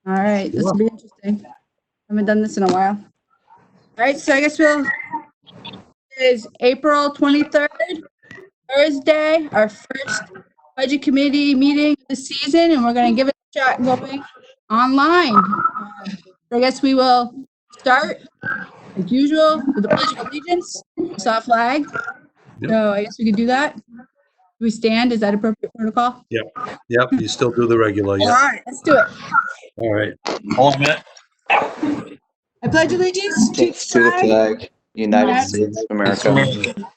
All right, this will be interesting. Haven't done this in a while. All right, so I guess is April 23rd, Thursday, our first budget committee meeting of the season, and we're going to give it a shot going online. So I guess we will start, as usual, with the Pledge of Allegiance, saw flag. Yep. So I guess we could do that. Do we stand? Is that appropriate protocol? Yep, you still do the regular, All yeah. right, let's do it. All right. Hold on a minute. I pledge allegiance to To the flag, United States of America, to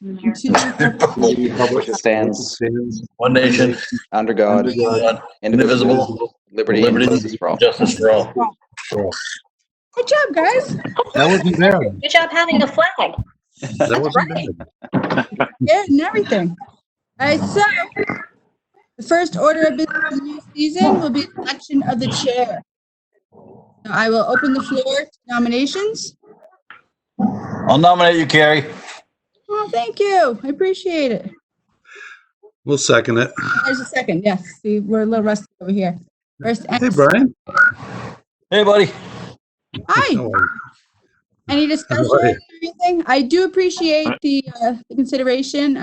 the republic that stands One nation, under God, indivisible, liberty and justice for all. Justice for all. Good job, guys. That wasn't bad. Good job having a flag. That wasn't bad. Yeah, and everything. All right, so the first order of business of the new season will be election of the chair. Now, I will open the floor to nominations. I'll nominate you, Carrie. Oh, thank you. I appreciate it. We'll second it. There's a second. Yes, see, we're a little rusty over here. First, Hey, Brian. Hey, buddy. hi. How are you? Any discussion or anything? I do appreciate the consideration.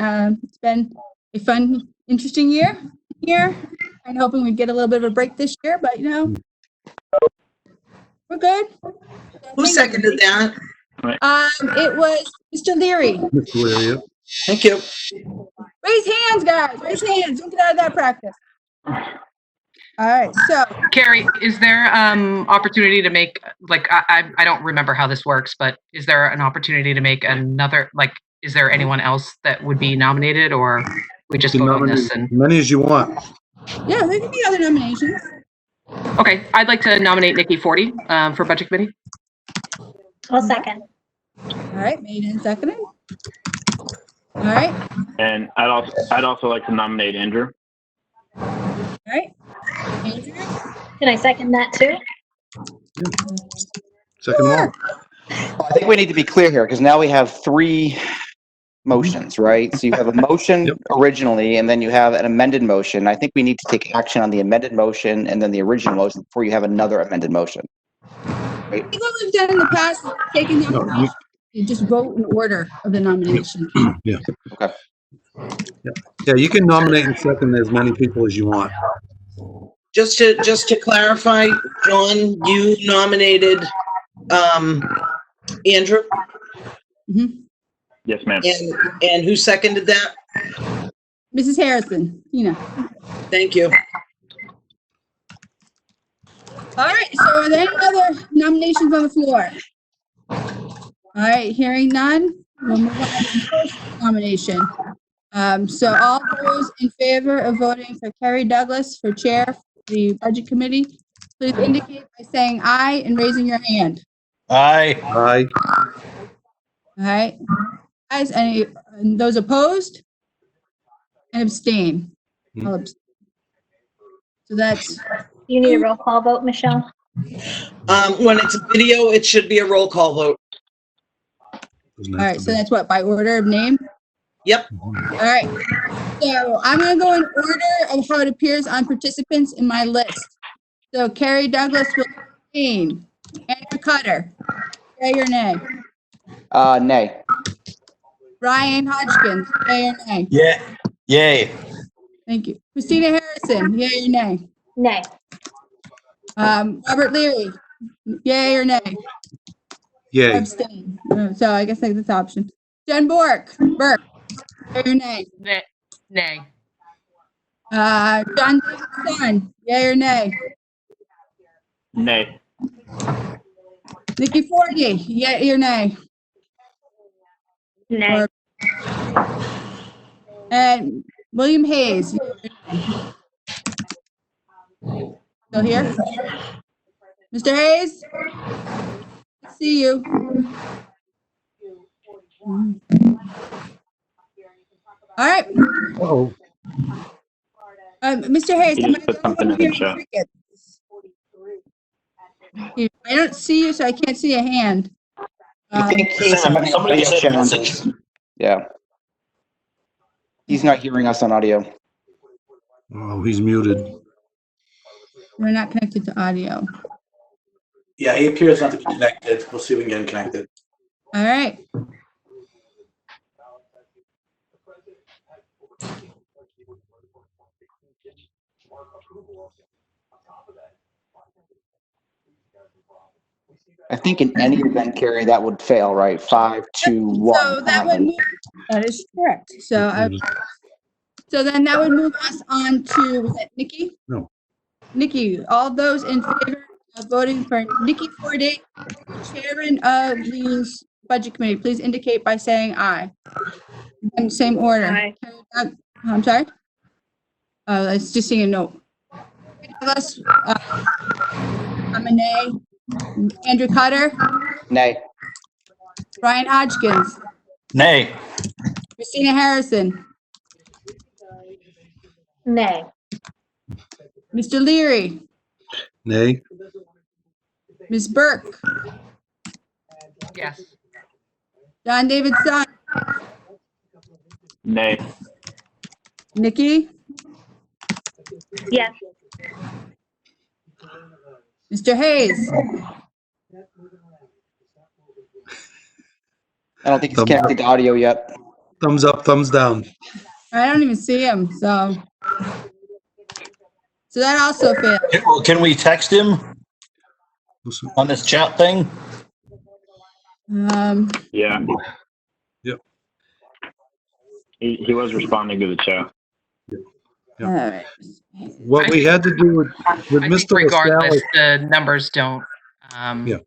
It's been a fun, interesting year here. I'm hoping we get a little bit of a break this year, but we're good. Who seconded that? It was Mr. Leary. Mr. Leary. Thank you. Raise hands, guys. Raise hands. Don't get out of that practice. All right. So, Carrie, is there opportunity to make, like, I don't remember how this works, but is there an opportunity to make another, like, is there anyone else that would be nominated, or we just vote on this? And Many as you want. yeah, there can be other nominations. okay, I'd like to nominate Nikki Forty for Budget Committee. I'll second. All right. Made and seconded. All right. And I'd also like to nominate Andrew. All right. Andrew. Can I second that too? Second one. I think we need to be clear here because now we have three motions, right? So you have a motion Yep. originally, and then you have an amended motion. I think we need to take action on the amended motion and then the original motion before you have another amended motion. I think what we've done in the past is taking the No, you just vote in order of the nomination. Yeah. Okay. Yeah, you can nominate and second as many people as you want. Just to clarify, John, you nominated Andrew, Yes, ma'am. and who seconded that? Mrs. Harrison, Thank you. All right, so are there any other nominations on the floor? All right, hearing none, we'll move on to the first nomination. So all those in favor of voting for Carrie Douglas for chair of the Budget Committee, please indicate by saying aye and raising your hand. Aye. Aye. All right. Guys, and those opposed? And abstain. I'll abstain. So that's, You need a roll call vote, Michelle? When it's a video, it should be a roll call vote. all right, so that's what, by order of name? Yep. All right, so I'm gonna go in order of how it appears on participants in my list. So Carrie Douglas will abstain. Andrew Cutter, yea or nay? Nay. Ryan Hodgkins, yea or nay? Yeah. Yay. Thank you. Christina Harrison, yea or nay? Nay. Robert Leary, yea or nay? Yay. Abstain. So I guess that's the option. Jen Burke, yea or nay? Nay. John Davidson, yea or nay? Nay. Nikki Forty, yea or nay? Nay. And William Hayes. Still here? Mr. Hayes? I see you. All right. Oh, Mr. Hayes, He am just put something in the chat. I don't see you, so I can't see a hand. I think he's Somebody sent a message. Yeah. He's not hearing us on audio. oh, he's muted. We're not connected to audio. Yeah, he appears not to be connected. We'll see if we can get him connected. All right. I think in any event, Carrie, that would fail, right? 5, 2, 1. So that would move, that is correct. So then that would move us on to, was that Nikki? No. Nikki, all those in favor of voting for Nikki Fordy, chairman of the budget committee, please indicate by saying aye. In the same order. Aye. I'm sorry? Let's just see a note. Douglas, I'm a nay. Andrew Cutter, Nay. Brian Hodgkins, Nay. Christina Harrison, Nay. Mr. Leary, Nay. Ms. Burke, Yes. John David Son, Nay. Nikki, Yes. Mr. Hayes, I don't think he's connected to audio yet. Thumbs up, thumbs down. I don't even see him, so that also failed. Can we text him on this chat thing? Yeah. Yep. He was responding to the chat. All right. What we had to do with I think Mr. regardless, LaSalle. the numbers don't. Yeah.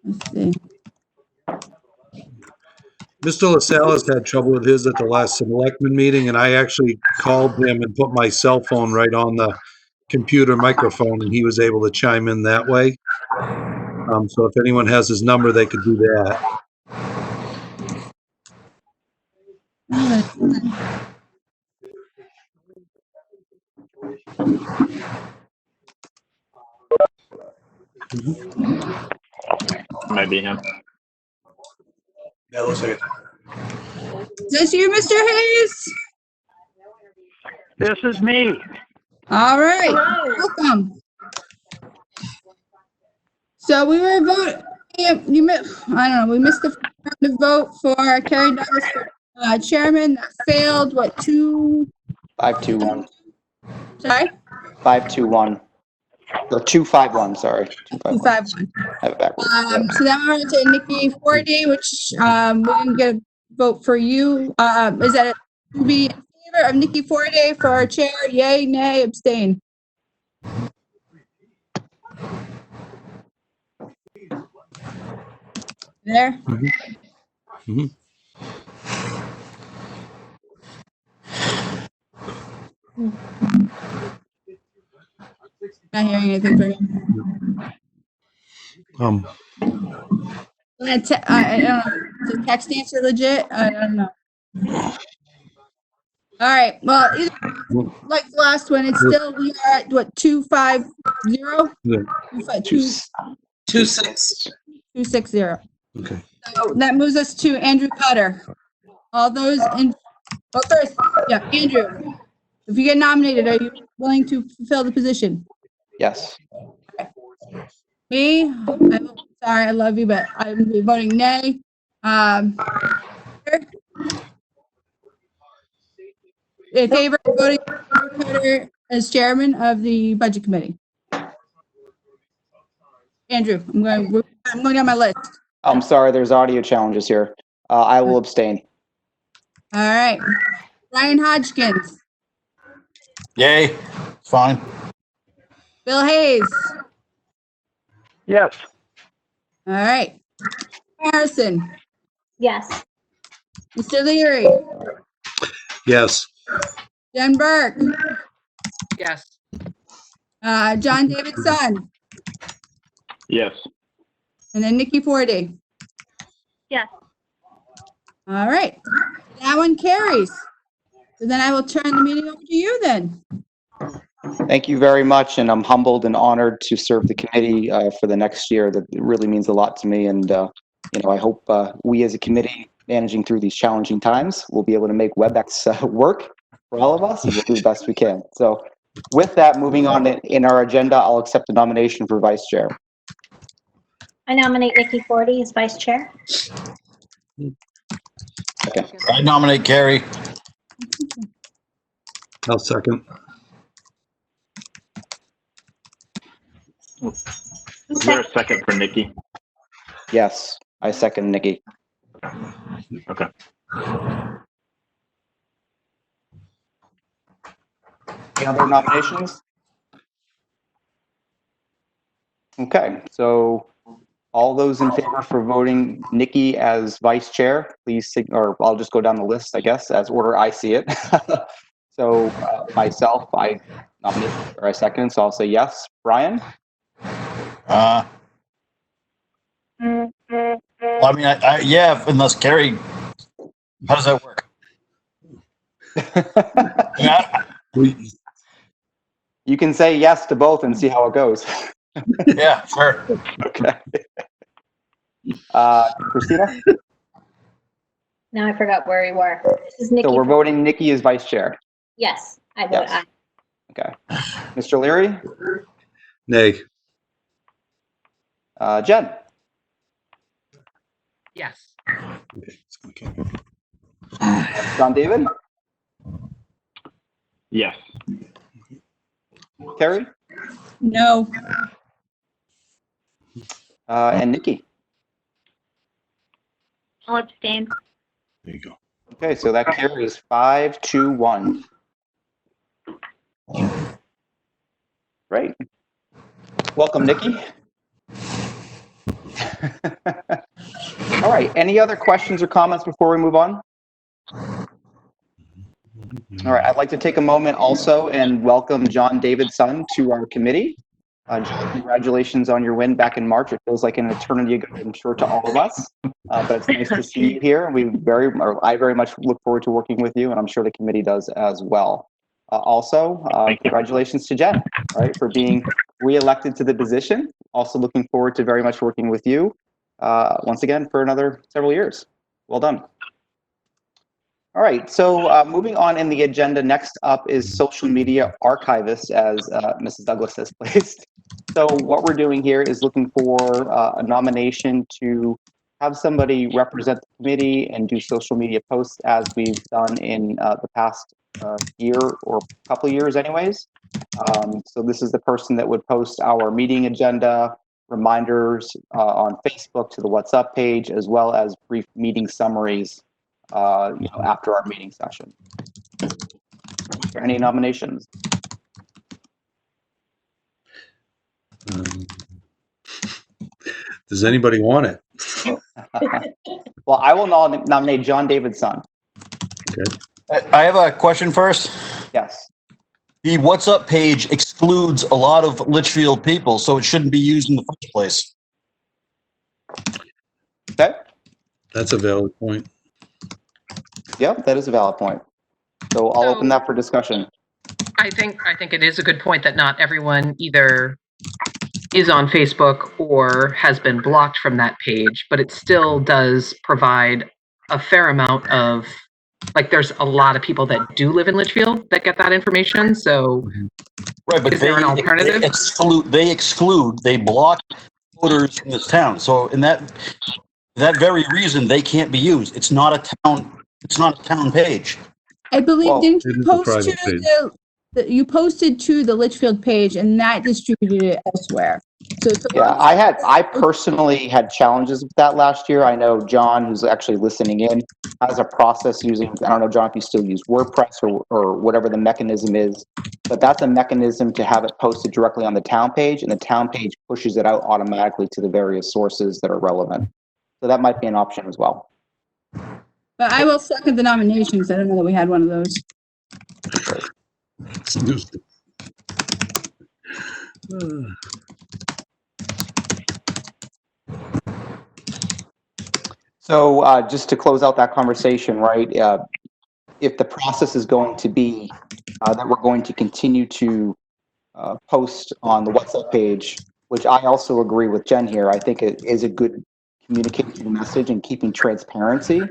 Let's see. Mr. LaSalle has had trouble with his at the last selectman meeting, and I actually called him and put my cell phone right on the computer microphone, and he was able to chime in that way. So if anyone has his number, they could do that. Might be him. That looks like it. Is this you, Mr. Hayes? This is me. All right. Hello. Welcome. So we were voting. I don't know. We missed the vote for Carrie Douglas for chairman. That failed. What, 2? 5, 2, 1. Sorry, 5, 2, 1. Or 2, 5, 1. Sorry. 2, 5, 1. 251. I have it backwards. So then we're on to Nikki Fordy, which we didn't get a vote for you. Is that to be in favor of Nikki Fordy for our chair? Yay, nay, abstain. There. Mhm. Not hearing anything from you. I don't know. Is the text answer legit? I don't know. All right. Well, either, like the last one, it's still, we are at what, 250? Yeah. 2-6. 260. Okay. So that moves us to Andrew Cutter. All those in, well, first, yeah, Andrew, if you get nominated, are you willing to fulfill the position? Yes. Me, I'm sorry, I love you, but I'm voting nay. In favor of voting Andrew Cutter as chairman of the budget committee. Andrew, I'm going down my list. I'm sorry, there's audio challenges here. I will abstain. All right. Brian Hodgkins, Yay. It's fine. Bill Hayes. Yes. All right. Harrison, Yes. Mr. Leary, Yes. Jen Burke, Yes. John David Son, Yes. and then Nikki Fordy. Yes. All right. That one carries. So then I will turn the meeting over to you then. Thank you very much, and I'm humbled and honored to serve the committee for the next year. That really means a lot to me, and I hope we as a committee, managing through these challenging times, will be able to make WebEx work for all of us, and we'll do the best we can. So With that, moving on in our agenda, I'll accept the nomination for vice chair. I nominate Nikki Forty as vice chair. I nominate Carrie. I'll second. Is there a second for Nikki? Yes, I second Nikki. Okay. Any other nominations? Okay, so all those in favor for voting Nikki as vice chair, please, or I'll just go down the list, I guess, as order I see it. So myself, I nominate, or I second, so I'll say yes. Brian? Well, I mean, yeah, unless Carrie, how does that work? You can say yes to both and see how it goes. Yeah, sure. Okay. Christina? Now I forgot where we were. This is Nikki. So we're voting Nikki as vice chair. Yes, I vote Yes. aye. Okay. Mr. Leary? Nay. Jen? Yes. Okay. John David? Yes. Carrie? No. And Nikki? I'll abstain. There you go. Okay, so that carries 5-1. Great. Welcome, Nikki. All right, any other questions or comments before we move on? All right, I'd like to take a moment also and welcome John David's son to our committee. John, congratulations on your win back in March. It feels like an eternity ago, I'm sure, to all of us. But it's nice to see you here. I very much look forward to working with you, and I'm sure the committee does as well. Also, congratulations to Jen, right, for being re-elected to the position. Also looking forward to very much working with you once again for another several years. Well done. All right, so moving on in the agenda, next up is social media archivist, as Mrs. Douglas has placed. So what we're doing here is looking for a nomination to have somebody represent the committee and do social media posts as we've done in the past year or couple of years anyways. So this is the person that would post our meeting agenda, reminders on Facebook to the What's Up page, as well as brief meeting summaries after our meeting session. Are there any nominations? Does anybody want it? Well, I will nominate John David's son. Okay. I have a question first. Yes. The What's Up page excludes a lot of Litchfield people, so it shouldn't be used in the first place. Okay. That's a valid point. Yep, that is a valid point. So I'll open that for discussion. I think it is a good point that not everyone either is on Facebook or has been blocked from that page, but it still does provide a fair amount of, like, there's a lot of people that do live in Litchfield that get that information. So, right, but is there an alternative? They block voters in this town. So, in that very reason, they can't be used. It's not a town page. I believe, Well, didn't it you is a post private to page. you posted to the Litchfield page and that distributed it elsewhere. So Yeah, I personally had challenges with that last year. I know John, who's actually listening in, has a process using, I don't know, John, if you still use WordPress or whatever the mechanism is, but that's a mechanism to have it posted directly on the town page, and the town page pushes it out automatically to the various sources that are relevant. So that might be an option as well. But I will second the nomination because I didn't know that we had one of those. So just to close out that conversation, right, if the process is going to be that we're going to continue to post on the What's Up page, which I also agree with Jen here, I think it is a good communication message and keeping transparency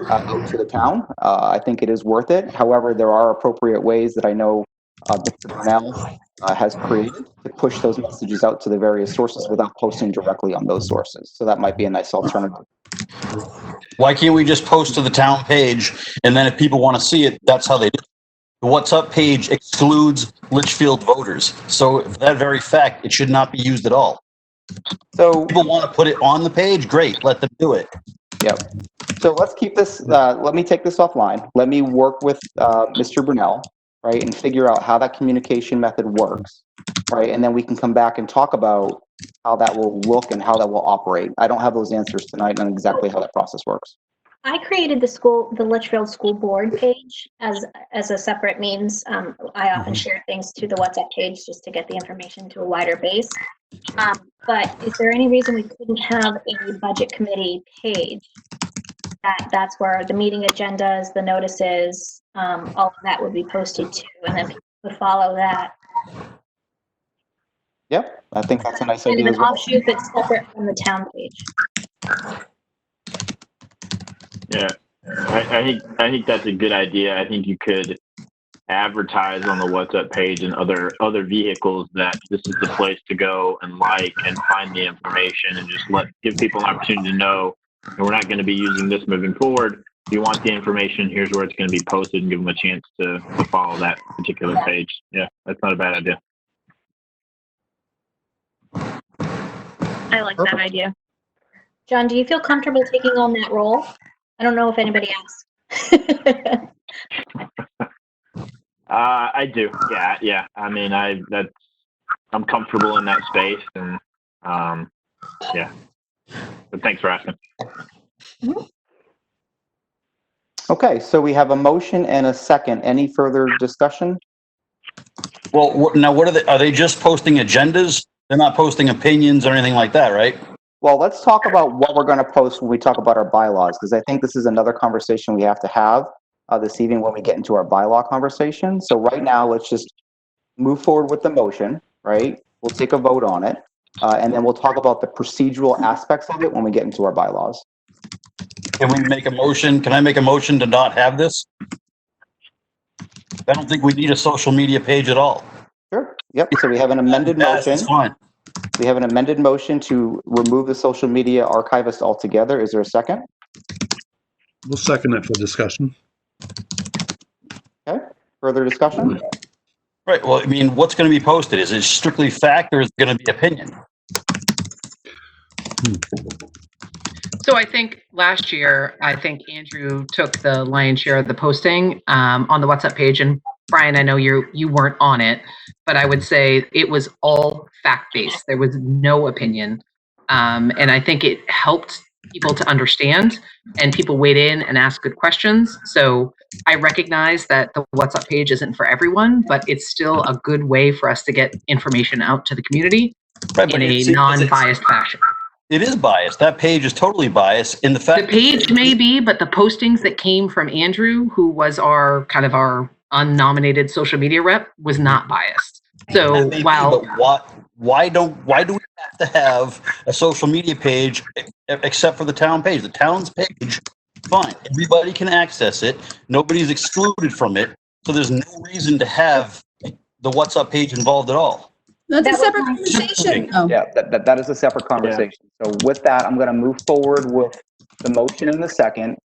out to the town. I think it is worth it. However, there are appropriate ways that I know Mr. Brunel has created to push those messages out to the various sources without posting directly on those sources. So that might be a nice alternative. Why can't we just post to the town page, and then if people want to see it, that's how they do it? The What's Up page excludes Litchfield voters. So for that very fact, it should not be used at all. So People want to put it on the page, great, let them do it. Yep. So let's keep this, let me take this offline. Let me work with Mr. Brunel, right, and figure out how that communication method works, right? And then we can come back and talk about how that will look and how that will operate. I don't have those answers tonight on exactly how that process works. I created the Litchfield School Board page as a separate means. I often share things to the WhatsApp page just to get the information to a wider base. But is there any reason we couldn't have a budget committee page? That's where the meeting agendas, the notices, all of that would be posted to, and then people would follow that. Yep, I think that's a nice And idea an as well. offshoot that's separate from the town page. Yeah, I think that's a good idea. I think you could advertise on the WhatsApp page and other vehicles that this is the place to go and like and find the information, and just give people an opportunity to know, and we're not going to be using this moving forward. If you want the information, here's where it's going to be posted, and give them a chance to follow that particular page. Yeah, that's not a bad idea. I like that idea. John, do you feel comfortable taking on that role? I don't know if anybody asked. I do. Yeah. I mean, I'm comfortable in that space, and yeah. But thanks for asking. Okay, so we have a motion and a second. Any further discussion? Well, now what are they just posting agendas? They're not posting opinions or anything like that, right? Well, let's talk about what we're going to post when we talk about our bylaws, because I think this is another conversation we have to have this evening when we get into our bylaw conversation. So right now, let's just move forward with the motion, right? We'll take a vote on it, and then we'll talk about the procedural aspects of it when we get into our bylaws. Can we make a motion? Can I make a motion to not have this? I don't think we need a social media page at all. Sure. Yep. So we have an amended motion. That's fine. We have an amended motion to remove the social media archivist altogether. Is there a second? We'll second it for discussion. Okay. Further discussion? Right. Well, I mean, what's going to be posted? Is it strictly fact or is it going to be opinion? So I think last year, Andrew took the lion's share of the posting on the WhatsApp page. And Brian, I know you weren't on it, but I would say it was all fact-based. There was no opinion. And I think it helped people to understand, and people weighed in and asked good questions. So I recognize that the WhatsApp page isn't for everyone, but it's still a good way for us to get information out to the community in a non-biased fashion. It is biased. That page is totally biased in the fact. The page may be, but the postings that came from Andrew, who was our unnominated social media rep, was not biased. So while why do we have to have a social media page except for the town page? The town's page, fine. Everybody can access it. Nobody's excluded from it. So there's no reason to have the WhatsApp page involved at all. That's a separate conversation. Oh. Yeah, that is a separate conversation. So with that, I'm going to move forward with the motion in the second.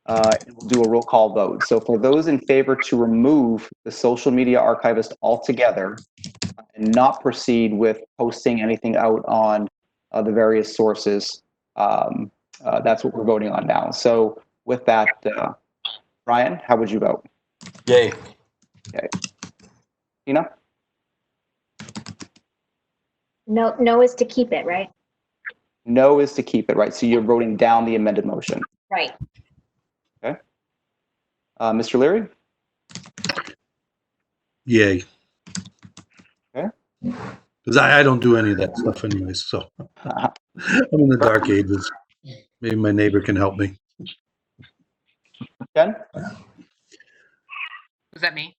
And we'll do a roll call vote. So for those in favor to remove the social media archivist altogether and not proceed with posting anything out on the various sources, that's what we're voting on now. So with that, Ryan, how would you vote? Yay. Okay. Tina? No is to keep it, right? No is to keep it, right? So you're voting down the amended motion. Right. Okay. Mr. Leary? Yay. Okay. Because I don't do any of that stuff anyways, so I'm in the dark ages. Maybe my neighbor can help me. Jen? was that me?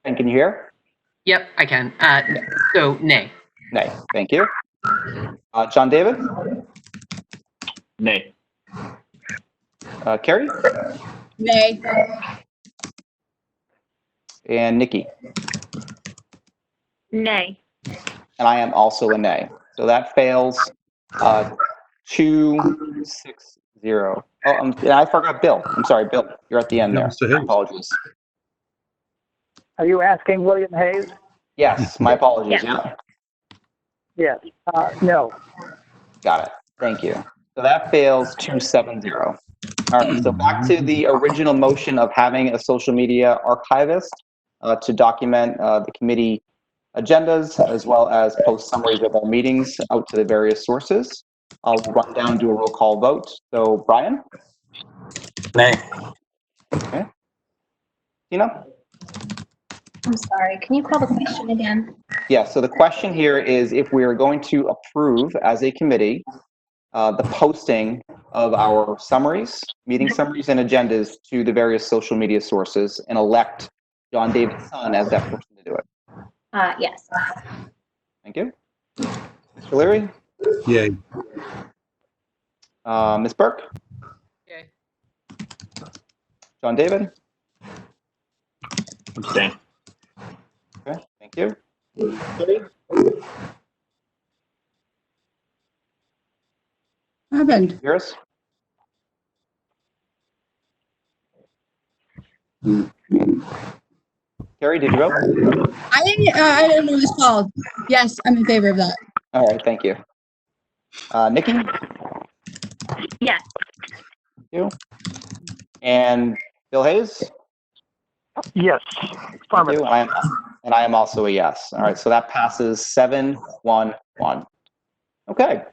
And can you hear? Yep, I can. So nay. Nay. Thank you. John David? Nay. Carrie? Nay. And Nikki? Nay. And I am also a nay. So that fails 260. Oh, and I forgot Bill. I'm sorry, Bill. You're at the end Yeah, there. Mr. Hayes. Apologies. Are you asking William Hayes? Yes, my apologies. Yeah. Yes. No. Got it. Thank you. So that fails 270. All right, so back to the original motion of having a social media archivist to document the committee agendas as well as post summaries of our meetings out to the various sources. I'll run down and do a roll call vote. So Brian? Nay. Okay. Tina? I'm sorry. Can you call the question again? Yeah, so the question here is if we are going to approve as a committee the posting of our summaries, meeting summaries and agendas to the various social media sources and elect John David Sun as that person to do it. Yes. Thank you. Mr. Leary? Yay. Ms. Burke? Okay. John David? Abstain. Okay, thank you. What happened? Yours? Carrie, did you vote? I didn't know it was called. Yes, I'm in favor of that. All right, thank you. Nikki? Yes. Thank you. And Bill Hayes? Yes. Thank Affirmative. you. And I am also a yes. All right, so that passes 7-1-1. Okay.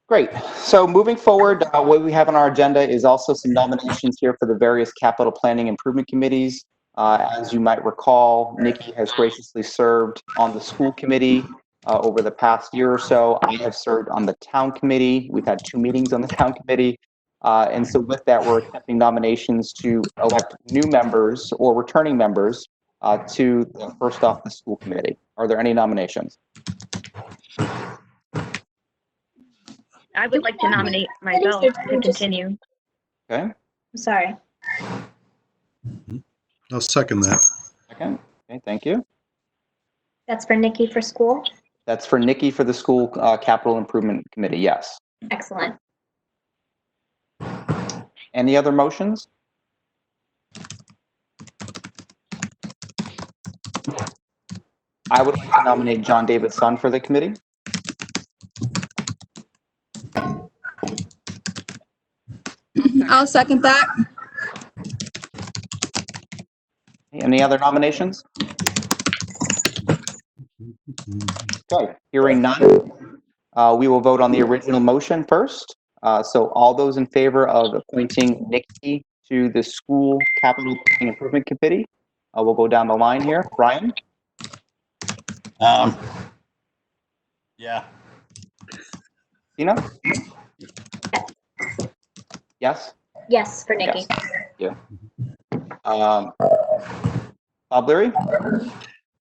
Great. So moving forward, what we have on our agenda is also some nominations here for the various capital planning improvement committees. As you might recall, Nikki has graciously served on the school committee over the past year or so. I have served on the town committee. We've had 2 meetings on the town committee. And so with that, we're accepting nominations to elect new members or returning members to the first off the school committee. Are there any nominations? I would like to nominate myself to continue. Okay, I'm sorry. I'll second that. second. Okay, thank you. That's for Nikki for school? That's for Nikki for the school capital improvement committee, yes. Excellent. Any other motions? I would like to nominate John David Sun for the committee. I'll second that. Any other nominations? Okay, hearing none, we will vote on the original motion first. So all those in favor of appointing Nikki to the school capital planning improvement committee, we'll go down the line here. Brian? Yeah. Tina? Yes? Yes, for Nikki. Yes. Bob Leary?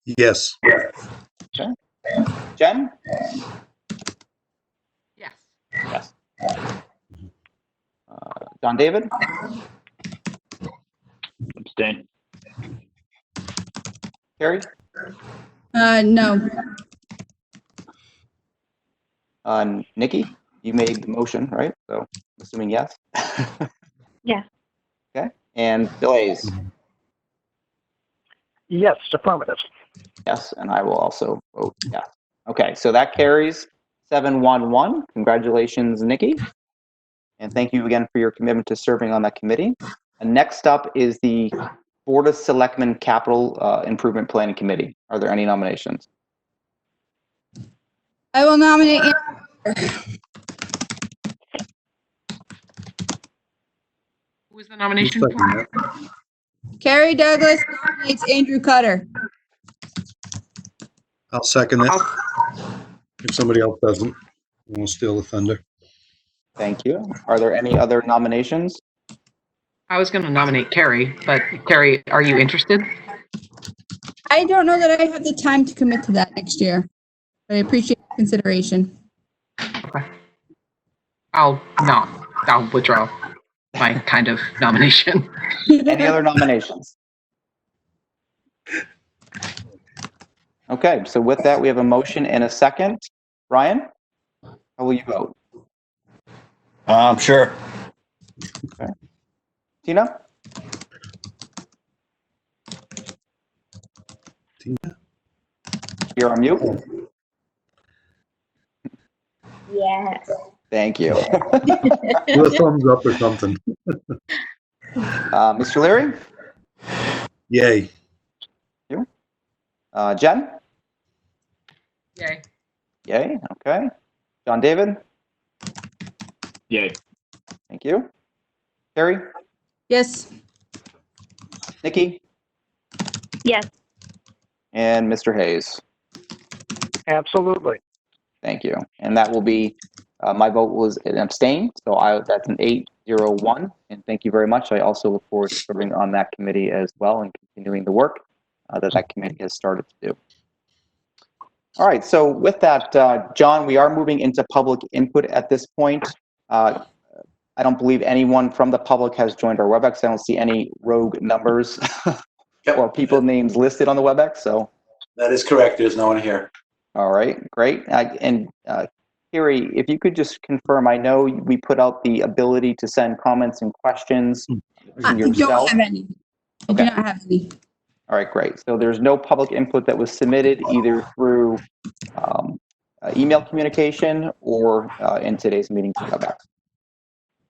Yes. Jen? Yes. Yes. John David? Abstain. Carrie? No. Nikki? You made the motion, right? So I'm assuming yes? Yeah. Okay. And Bill Hayes? Yes. Affirmative. Yes, and I will also vote yes. Okay, so that carries 7-1-1. Congratulations, Nikki. And thank you again for your commitment to serving on that committee. And next up is the Board of Selectmen Capital Improvement Planning Committee. Are there any nominations? I will nominate Who was the I'll nomination second for? that. Carrie Douglas nominates Andrew Cutter. I'll second it. If somebody else doesn't, I won't steal the thunder. Thank you. Are there any other nominations? I was going to nominate Carrie, but Carrie, are you interested? I don't know that I have the time to commit to that next year, but I appreciate the consideration. Okay. I'll withdraw my kind of nomination. Any other nominations? Okay, so with that, we have a motion and a second. Ryan, how will you vote? Sure. Tina? Tina? You're on mute. Yes. Thank you. Do a thumbs up or something. Mr. Leary? Yay. Jen? Yay. Yay, okay. John David? Yay. Thank you. Carrie? Yes. Nikki? Yes. And Mr. Hayes? Absolutely. Thank you. And that will be, my vote was an abstain, so that's an 8-0-1. And thank you very much. I also look forward to serving on that committee as well and continuing the work that committee has started to do. All right, so with that, John, we are moving into public input at this point. I don't believe anyone from the public has joined our WebEx. I don't see any rogue numbers or people names listed on the WebEx, so. That is correct. There's no one here. All right, great. And Carrie, if you could just confirm, I know we put out the ability to send comments and questions I yourself. don't have any. I do Okay. not have any. All right, great. So there's no public input that was submitted either through email communication or in today's meeting through WebEx.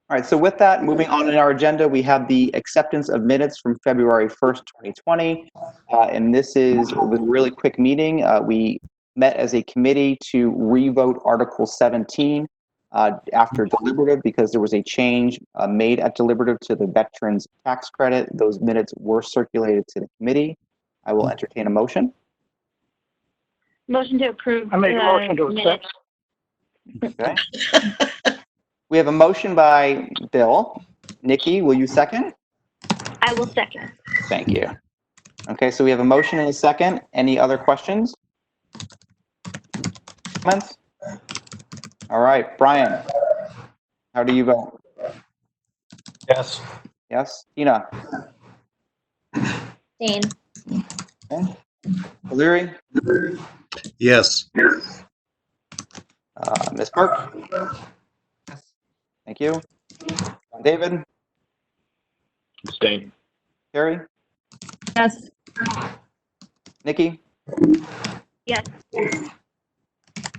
All right, so with that, moving on in our agenda, we have the acceptance of minutes from February 1st, 2020. And this was a really quick meeting. We met as a committee to revote Article 17 after deliberative because there was a change made at deliberative to the veterans tax credit. Those minutes were circulated to the committee. I will entertain a motion. Motion to approve. I make a motion to accept. Okay. We have a motion by Bill. Nikki, will you second? I will second. Thank you. Okay, so we have a motion and a second. Any other questions? Comments? All right, Brian, how do you vote? Yes. Yes? Tina? Dane. Okay. O'Leary? Yes. Ms. Burke? Thank you. John David? Abstain. Carrie? Yes. Nikki? Yes.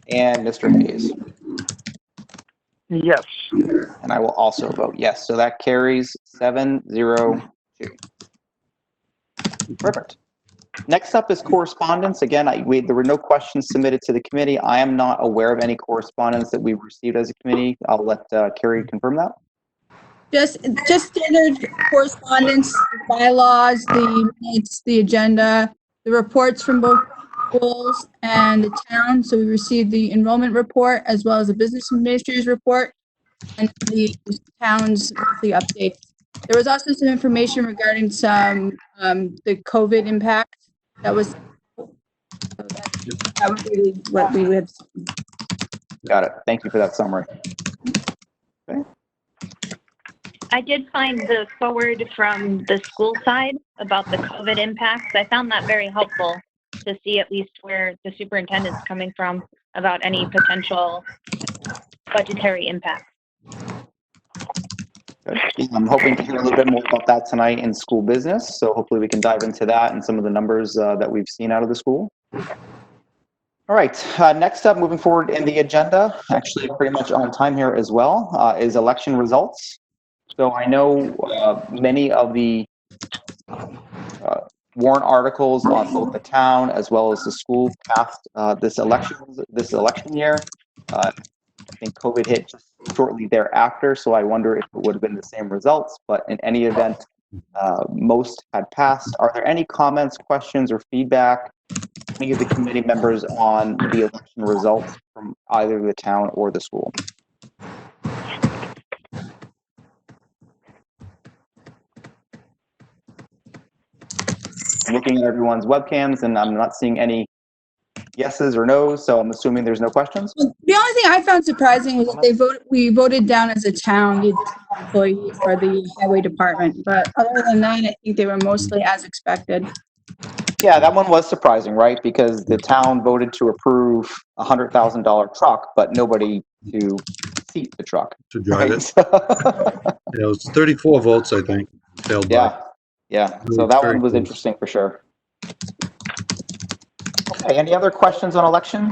And Mr. Hayes? Yes. And I will also vote yes. So that carries 7-0-2. Perfect. Next up is correspondence. Again, there were no questions submitted to the committee. I am not aware of any correspondence that we've received as a committee. I'll let Carrie confirm that. Just standard correspondence, bylaws, the minutes, the agenda, the reports from both schools and the town. So we received the enrollment report as well as the business administrator's report and the town's monthly updates. There was also some information regarding some the COVID impact. That was really what we had. Got it. Thank you for that summary. I did find the forward from the school side about the COVID impacts. I found that very helpful to see at least where the superintendent's coming from about any potential budgetary impact. Good. I'm hoping to hear a little bit more about that tonight in school business. So hopefully we can dive into that and some of the numbers that we've seen out of the school. All right, next up, moving forward in the agenda, actually pretty much on time here as well, is election results. So I know many of the warrant articles on both the town as well as the school passed this election year. I think COVID hit just shortly thereafter, so I wonder if it would have been the same results. But in any event, most had passed. Are there any comments, questions, or feedback any of the committee members on the election results from either the town or the school? I'm looking at everyone's webcams and I'm not seeing any yeses or nos, so I'm assuming there's no questions. The only thing I found surprising was that we voted down as a town the employee for the highway department. But other than that, I think they were mostly as expected. Yeah, that one was surprising, right? Because the town voted to approve a $100,000 truck, but nobody to seat the truck. To drive Right? it. Yeah, it was 34 votes, I think, failed by. Yeah, yeah. So It's that very one was close. interesting for sure. Okay, any other questions on election?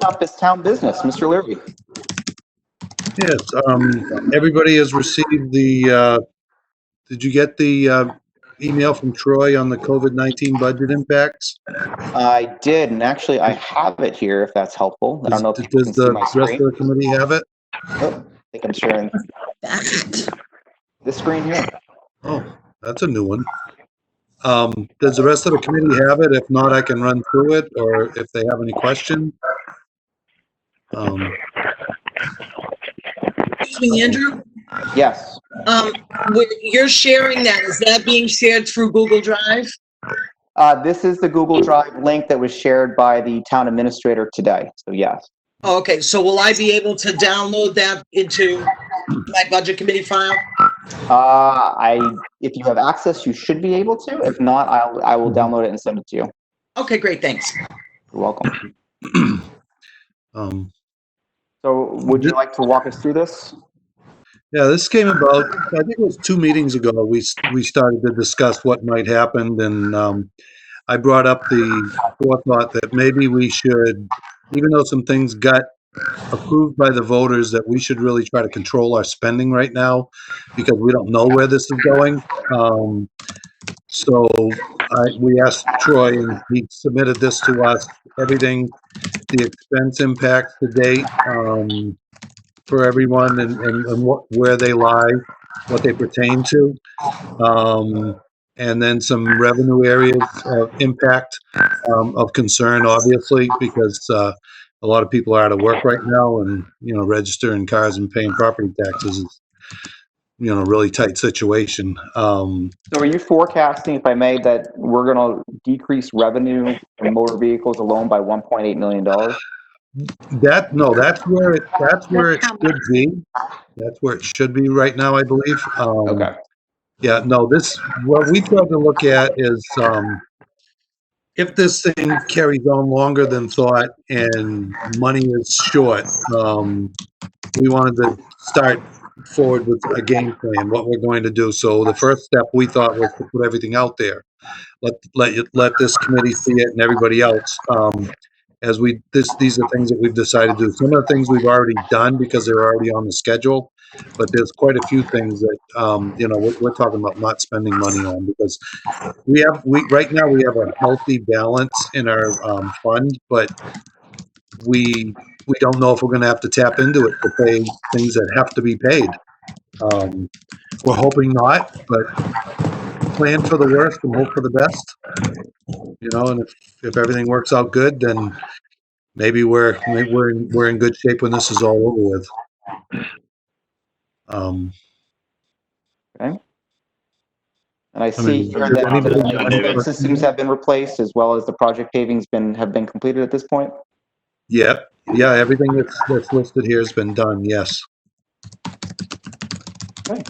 Up is town business, Mr. Leary. Yes, everybody has received did you get the email from Troy on the COVID-19 budget impacts? I did, and actually I have it here if that's helpful. I don't know if people Does can see the my rest screen. of the committee have it? Oh, I think I'm sharing this screen here. Oh, that's a new one. Does the rest of the committee have it? If not, I can run through it, or if they have any questions. Excuse me, Andrew. Yes. You're sharing that. Is that being shared through Google Drive? This is the Google Drive link that was shared by the town administrator today. So yes. Oh, okay, so will I be able to download that into my budget committee file? If you have access, you should be able to. If not, I will download it and send it to you. Okay, great, thanks. You're welcome. Um, So would you like to walk us through this? Yeah, this came about, I think it was 2 meetings ago, we started to discuss what might happen, and I brought up the forethought that maybe we should, even though some things got approved by the voters, that we should really try to control our spending right now, because we don't know where this is going. So we asked Troy, and he submitted this to us, everything, the expense impacts to date, for everyone, and where they lie, what they pertain to, and then some revenue areas of impact, of concern, obviously, because a lot of people are out of work right now, and registering cars and paying property taxes is really tight situation. So are you forecasting, if I may, that we're going to decrease revenue from motor vehicles alone by $1.8 million? That's where it should be. That's where it should be right now, I believe. Okay. Yeah, no, what we tried to look at is, if this thing carries on longer than thought and money is short, we wanted to start forward with a game plan, what we're going to do. So the first step we thought was to put everything out there. Let this committee see it and everybody else. These are things that we've decided to do. Some of the things we've already done because they're already on the schedule, but there's quite a few things that, we're talking about not spending money on, because right now we have a healthy balance in our fund, but we don't know if we're going to have to tap into it to pay things that have to be paid. We're hoping not, but plan for the worst and hope for the best. And if everything works out good, then maybe we're in good shape when this is all over with. Okay. And I see here does that anybody the have any HVAC systems questions? have been replaced, as well as the project paving's have been completed at this point. Yeah, everything that's listed here has been done, yes. Okay.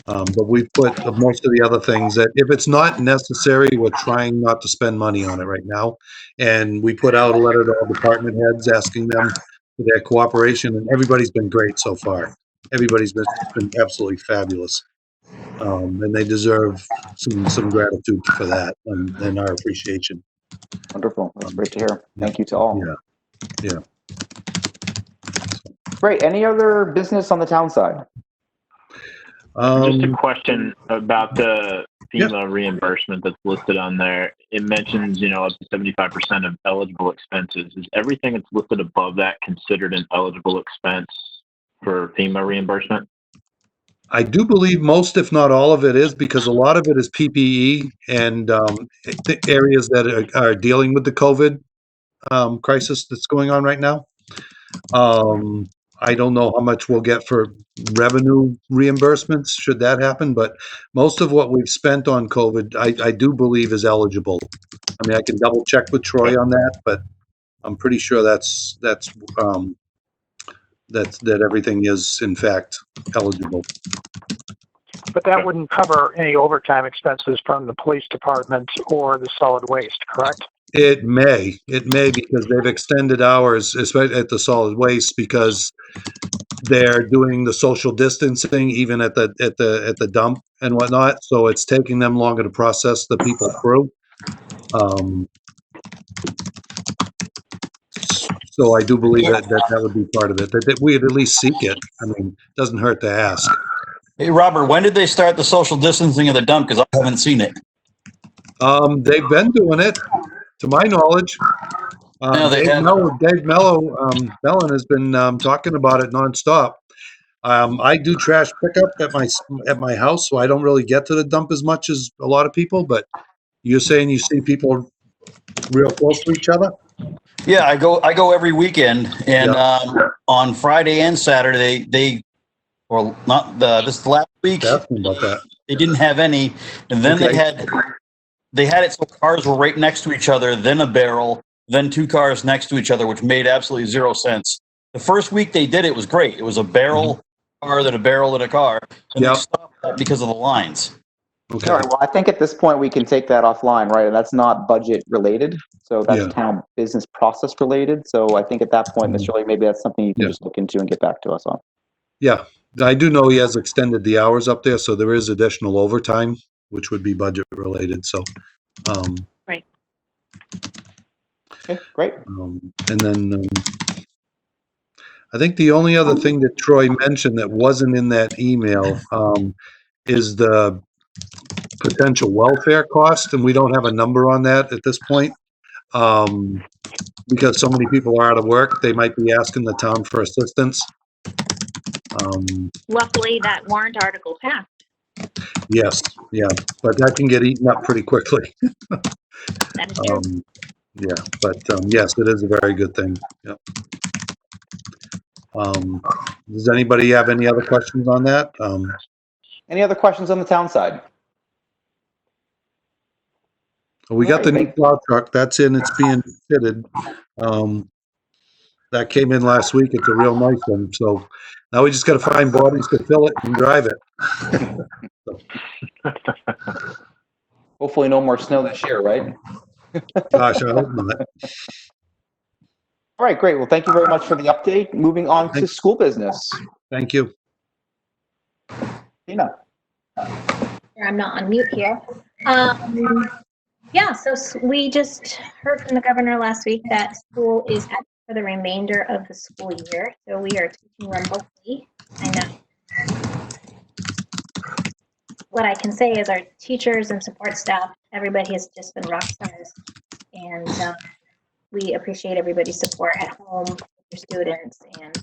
But we've put most of the other things that, if it's not necessary, we're trying not to spend money on it right now. And we put out a letter to all department heads asking them for their cooperation, and everybody's been great so far. Everybody's been absolutely fabulous. And they deserve some gratitude for that, and our appreciation. Wonderful. That's great to hear. Thank you to all. Yeah. Great. Any other business on the town side? Just a question about the FEMA reimbursement that's listed on there. It mentions, up to 75% of eligible expenses. Is everything that's listed above that considered an eligible expense for FEMA reimbursement? I do believe most, if not all of it is, because a lot of it is PPE and the areas that are dealing with the COVID crisis that's going on right now. I don't know how much we'll get for revenue reimbursements should that happen, but most of what we've spent on COVID, I do believe is eligible. I mean, I can double check with Troy on that, but I'm pretty sure that everything is in fact eligible. But that wouldn't cover any overtime expenses from the police department or the solid waste, correct? It may because they've extended hours, especially at the solid waste, because they're doing the social distancing even at the dump and whatnot. So it's taking them longer to process the people through. So I do believe that would be part of it, that we'd at least seek it. I mean, it doesn't hurt to ask. Hey, Robert, when did they start the social distancing of the dump? Because I haven't seen it. They've been doing it, to my knowledge. No, they haven't. Dave Mellon has been talking about it nonstop. I do trash pickup at my house, so I don't really get to the dump as much as a lot of people. But you're saying you see people real close to each other? Yeah, I go every weekend, and on Friday and Saturday this last week Ask me about that. they didn't have any, and then Okay. they had it so cars were right next to each other, then a barrel, then two cars next to each other, which made absolutely zero sense. The first week they did it was great. It was a barrel car, then a barrel, then a car, and they stopped that because of the lines. Okay. All right, well, I think at this point we can take that offline, right? And that's not budget related. So that's town business process related. So I think at that point, Mr. Lee, maybe that's something you can just look into and get back to us on. Yeah, I do know he has extended the hours up there, so there is additional overtime, which would be budget related. So, Right. Okay, great. And then I think the only other thing that Troy mentioned that wasn't in that email is the potential welfare cost, and we don't have a number on that at this point. Because so many people are out of work, they might be asking the town for assistance. Luckily, that warrant article passed. Yes, yeah, but that can get eaten up pretty quickly. That is true. Yeah, but yes, it is a very good thing. Yep. Does anybody have any other questions on that? Any other questions on the town side? We got the new plow truck. That's in. It's being fitted. That came in last week. It's a real nice one. So now we just got to find bodies to fill it and drive it. Hopefully no more snow this year, right? Gosh, I hope not. All right, great. Well, thank you very much for the update. Moving on to school business. Thank you. Tina. I'm not on mute here. Yeah, so we just heard from the governor last week that school is active for the remainder of the school year. So we are teaching remotely. I know. What I can say is our teachers and support staff, everybody has just been rock stars. And we appreciate everybody's support at home with your students, and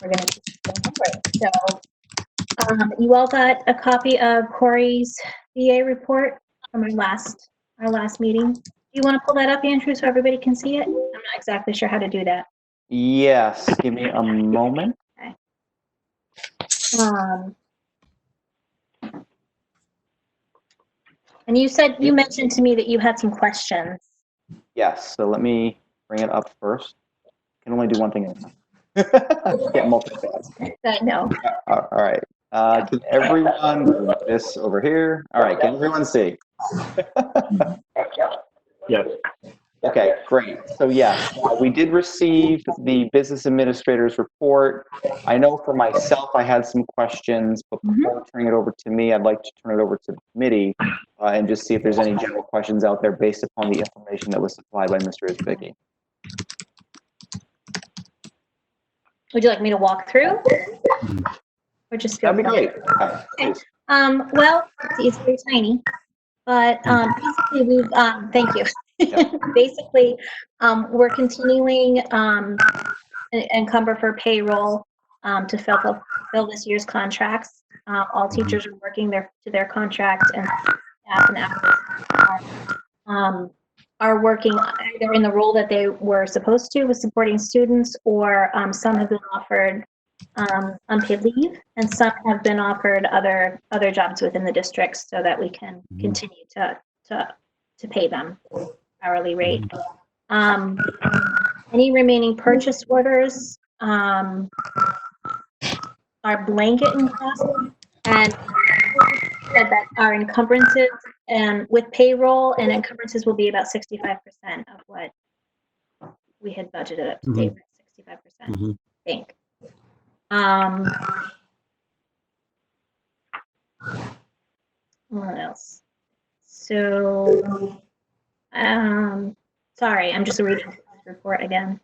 we're going to keep going forward. So you all got a copy of Corey's VA report from our last meeting. Do you want to pull that up, Andrew, so everybody can see it? I'm not exactly sure how to do that. Yes, give me a moment. Okay. And you mentioned to me that you had some questions. Yes, so let me bring it up first. Can only do one thing at a time. Get multitask. I know. All right. Can everyone move this over here? All right. Can everyone see? Yes. Okay, great. So yes, we did receive the business administrator's report. I know for myself, I had some questions, but before turning it over to me, I'd like to turn it over to the committee and just see if there's any general questions out there based upon the information that was supplied by Mr. Isbicki. Would you like me to walk through? Or just feel That'd be great. Okay. Well, it's very tiny, but basically we've, thank you. Basically, we're continuing encumber for payroll to fill this year's contracts. All teachers are working to their contract, and staff and hours are working either in the role that they were supposed to with supporting students, or some have been offered unpaid leave, and some have been offered other jobs within the districts so that we can continue to pay them hourly rate. Any remaining purchase orders are blanket in cost, and said that our encumbrances and with payroll and encumbrances will be about 65% of what we had budgeted up to date. 65%, Mhm. I think. What else? So, sorry, I'm just reading the report again.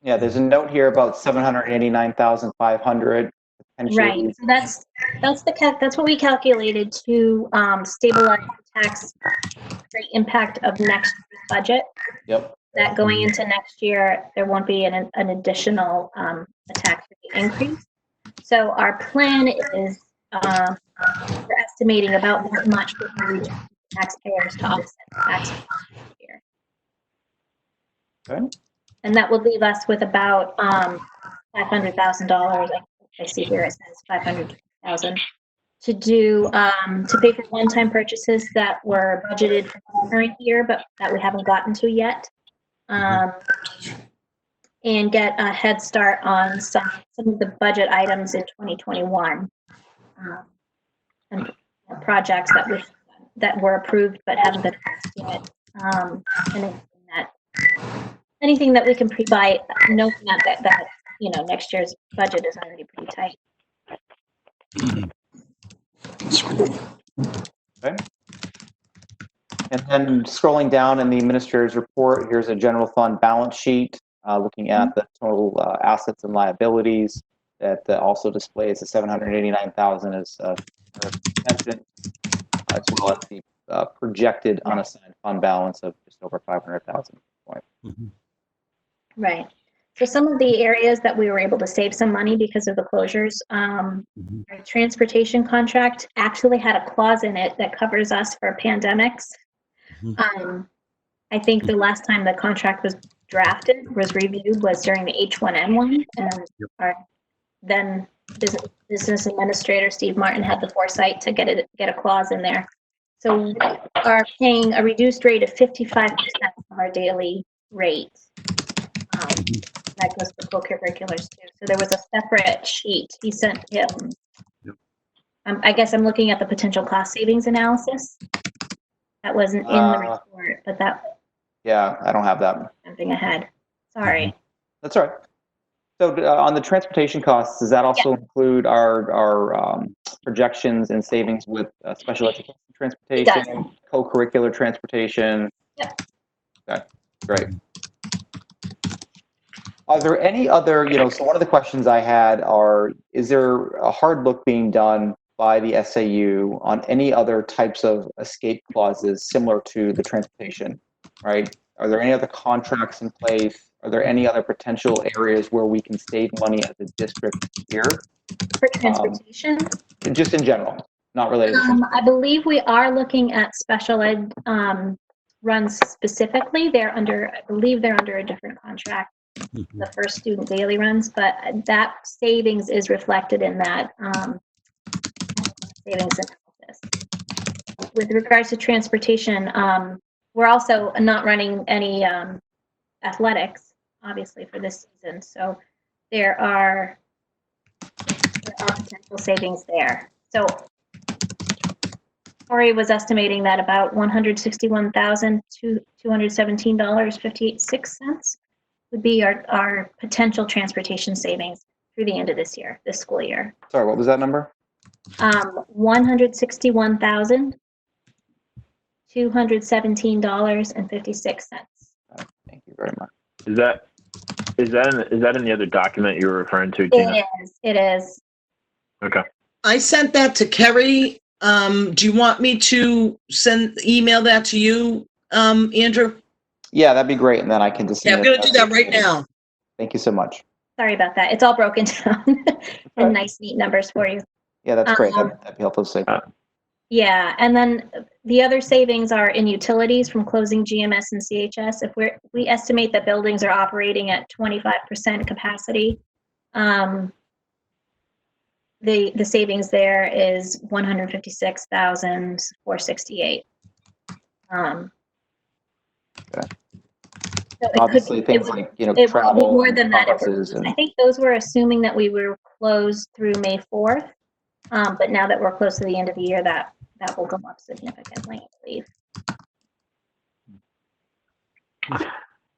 Yeah, there's a note here about 789,500 potentially. Right. So that's what we calculated to stabilize the tax rate impact of next year's budget. Yep. That going into next year, there won't be an additional a tax rate increase. So our plan is we're estimating about that much for the taxpayers to offset the tax rate next year. Okay. And that would leave us with about $500,000. I see here it says 500,000 to do to pay for one-time purchases that were budgeted for the current year, but that we haven't gotten to yet, and get a head start on some of the budget items in 2021, and projects that were approved but haven't been passed yet, and anything that we can pre-buy, knowing that next year's budget is already pretty tight. Okay. And then scrolling down in the administrator's report, here's a general fund balance sheet looking at the total assets and liabilities. That also displays the 789,000 as mentioned, as well as the projected unassigned fund balance of just over 500,000. Right. So some of the areas that we were able to save some money because of the closures, our transportation contract actually had a clause in it that covers us for pandemics. I think the last time the contract was reviewed was during the H1N1, and our then business administrator Steve Martin had the foresight to get a clause in there. So we are paying a reduced rate of 55% of our daily rate. That goes for co-curriculars too. So there was a separate sheet he sent him. I guess I'm looking at the potential cost savings analysis. That wasn't in the report, but that. Yeah, I don't have that. Jumping ahead. Sorry. That's all right. So on the transportation costs, does that also include our projections and savings with special education transportation, co-curricular transportation? Yep. Okay, great. Are there any other, so one of the questions I had is there a hard look being done by the SAU on any other types of escape clauses similar to the transportation, right? Are there any other contracts in place? Are there any other potential areas where we can save money as a district here? For transportation? Just in general, not related to I believe we are looking at special ed runs specifically. I believe they're under a different contract. The first student daily runs, but that savings is reflected in that savings analysis. With regards to transportation, we're also not running any athletics, obviously, for this season. So there are potential savings there. So Corey was estimating that about $161,217.56 would be our potential transportation savings through the end of this school year. Sorry, what was that number? $161,217.56. Thank you very much. Is that in the other document you were referring to, Tina? It is. Okay. I sent that to Kerry. Do you want me to email that to you, Andrew? Yeah, that'd be great, and then I can just. Yeah, I'm going to do that right now. Thank you so much. Sorry about that. It's all broken down and nice, neat numbers for you. Yeah, that's great. That'd be helpful to say. Yeah, and then the other savings are in utilities from closing GMS and CHS. If we estimate that buildings are operating at 25% capacity, the savings there is $156,468. Okay. So obviously things like travel, more than that. And I think those were assuming that we were closed through May 4th. But now that we're close to the end of the year, that will go up significantly, I believe.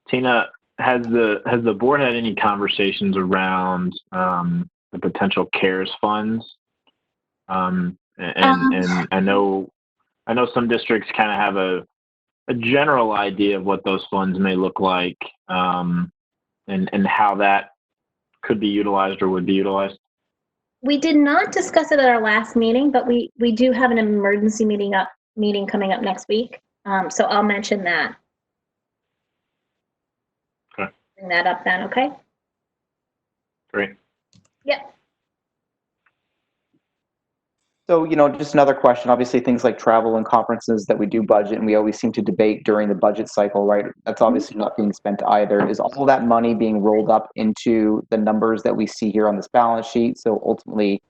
Tina, has the board had any conversations around the potential CARES funds? And I know some districts kind of have a general idea of what those funds may look like, and how that could be utilized or would be utilized. We did not discuss it at our last meeting, but we do have an emergency meeting coming up next week. So I'll mention that. Okay. Bring that up then, okay? Great. Yep. So, just another question. Obviously, things like travel and conferences that we do budget, and we always seem to debate during the budget cycle, right? That's obviously not being spent either. Is all that money being rolled up into the numbers that we see here on this balance sheet? So ultimately,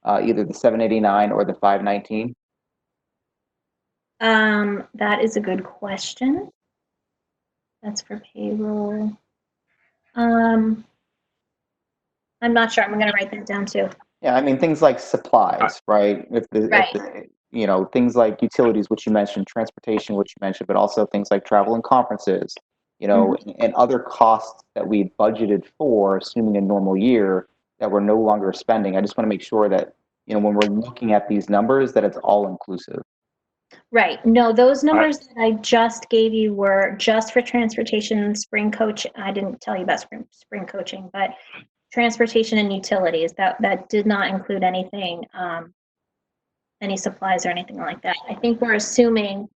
either the 789 or the 519? That is a good question. That's for payroll. I'm not sure. I'm going to write that down too. Yeah, I mean, things like supplies, right? Things like utilities, which you mentioned, transportation, which you mentioned, but also things like travel and conferences, and other costs that we budgeted for, assuming a normal year, that we're no longer spending. I just want to make sure that, when we're looking at these numbers, that it's all inclusive. Right. No, those numbers that I just gave you were just for transportation, spring coach. I didn't tell you about spring coaching, but transportation and utilities, that did not include anything, any supplies or anything like that. I think we're assuming,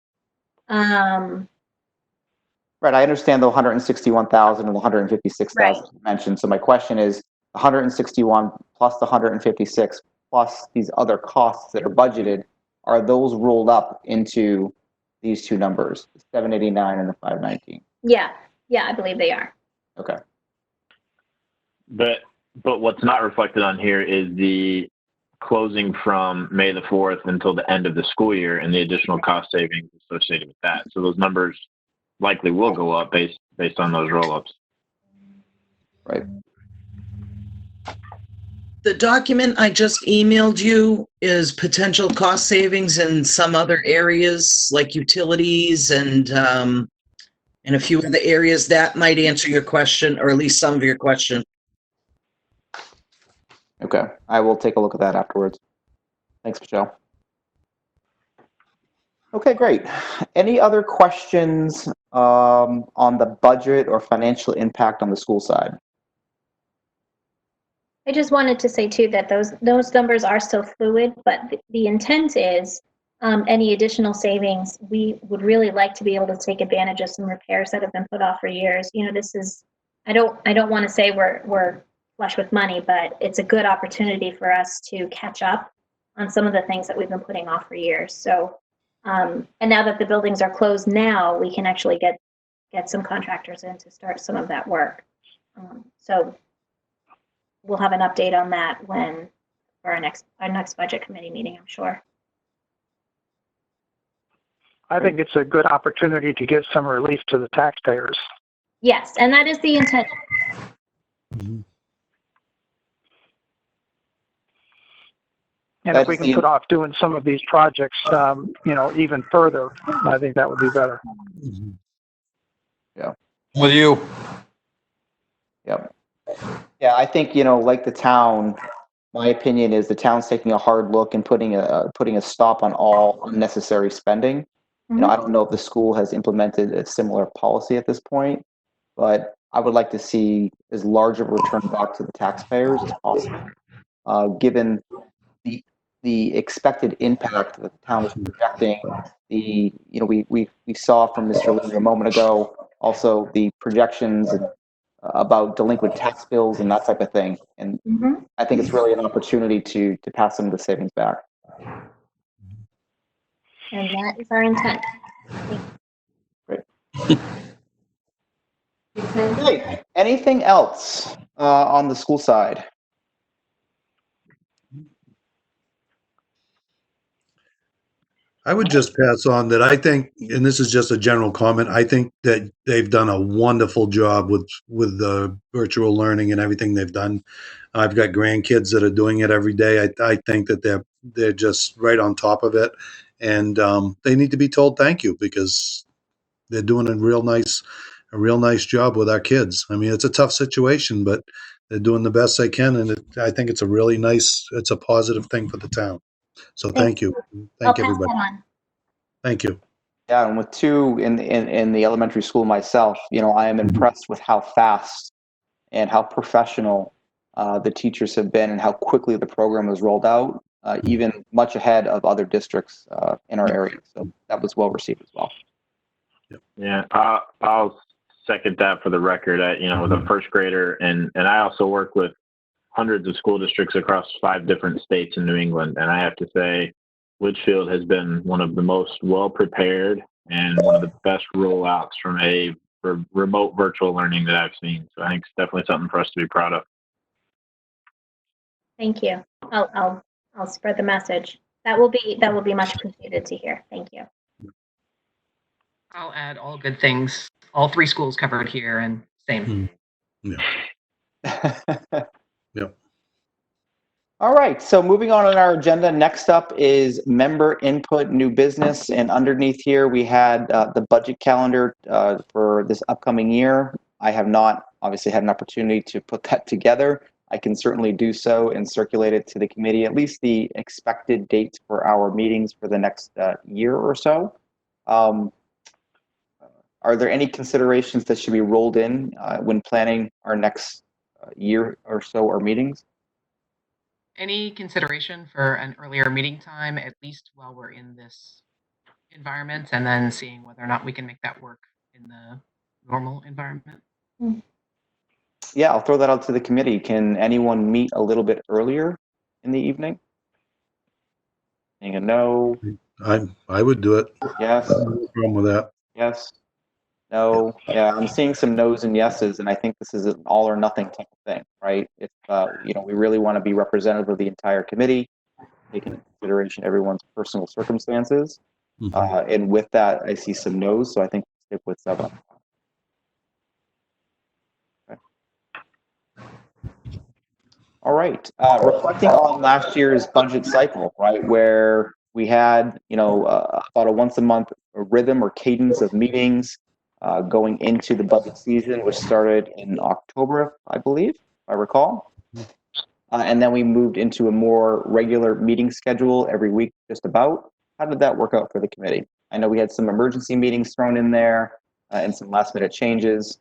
Right. I understand the 161,000 and the 156,000 you mentioned. So my question is, 161 plus the 156 plus these other costs that are budgeted, are those rolled up into these two numbers, the 789 and the 519? Yeah, I believe they are. Okay. But what's not reflected on here is the closing from May the 4th until the end of the school year and the additional cost savings associated with that. So those numbers likely will go up based on those roll-ups. Right. The document I just emailed you is potential cost savings in some other areas like utilities and a few other areas that might answer your question, or at least some of your question. Okay. I will take a look at that afterwards. Thanks, Michelle. Okay, great. Any other questions on the budget or financial impact on the school side? I just wanted to say too that those numbers are still fluid, but the intent is any additional savings, we would really like to be able to take advantage of some repairs that have been put off for years. This is, I don't want to say we're flush with money, but it's a good opportunity for us to catch up on some of the things that we've been putting off for years. So, and now that the buildings are closed now, we can actually get some contractors in to start some of that work. So we'll have an update on that for our next budget committee meeting, I'm sure. I think it's a good opportunity to give some relief to the taxpayers. Yes, and that is the intent. Mhm. And if we can put off doing some of these projects, even further, I think that would be better. Mhm. Yeah. With you. Yep. Yeah, I think, like the town, my opinion is the town's taking a hard look and putting a stop on all unnecessary spending. I don't know if the school has implemented a similar policy at this point, but I would like to see as large of a return back to the taxpayers as possible, given the expected impact that the town is projecting. We saw from Mr. Lee a moment ago also the projections about delinquent tax bills and that type of thing. And I think it's really an opportunity to pass some of the savings back. And that is our intent. Great. Okay. Anything else on the school side? I would just pass on that I think, and this is just a general comment, I think that they've done a wonderful job with the virtual learning and everything they've done. I've got grandkids that are doing it every day. I think that they're just right on top of it. And they need to be told thank you because they're doing a real nice job with our kids. I mean, it's a tough situation, but they're doing the best they can. And I think it's it's a positive thing for the town. So thank you. I'll Thank pass everybody. that on. Thank you. Yeah, and with two in the elementary school myself, I am impressed with how fast and how professional the teachers have been and how quickly the program was rolled out, even much ahead of other districts in our area. So that was well received as well. Yeah, I'll second that for the record. With a first grader, and I also work with hundreds of school districts across 5 different states in New England, and I have to say, Litchfield has been one of the most well prepared and one of the best rollouts from a remote virtual learning that I've seen. So I think it's definitely something for us to be proud of. Thank you. I'll spread the message. That will be much appreciated to hear. Thank you. I'll add all good things. All 3 schools covered here, and same. Yeah. Yep. All right, so moving on our agenda, next up is member input, new business, and underneath here we had the budget calendar for this upcoming year. I have not obviously had an opportunity to put that together. I can certainly do so and circulate it to the committee, at least the expected dates for our meetings for the next year or so. Are there any considerations that should be rolled in when planning our next year or so or meetings? Any consideration for an earlier meeting time, at least while we're in this environment, and then seeing whether or not we can make that work in the normal environment? Yeah, I'll throw that out to the committee. Can anyone meet a little bit earlier in the evening? Saying a no, I would do it. yes, No problem with that. yes, no. Yeah, I'm seeing some no's and yeses, and I think this is an all or nothing type of thing, right? If we really want to be representative of the entire committee, taking into consideration everyone's personal circumstances, and with that, I see some no's, so I think we'll stick with 7 o'clock. All right. Reflecting on last year's budget cycle, right, where we had, about a once a month rhythm or cadence of meetings going into the budget season, which started in October, I believe, if I recall. And then we moved into a more regular meeting schedule every week, just about. How did that work out for the committee? I know we had some emergency meetings thrown in there and some last minute changes.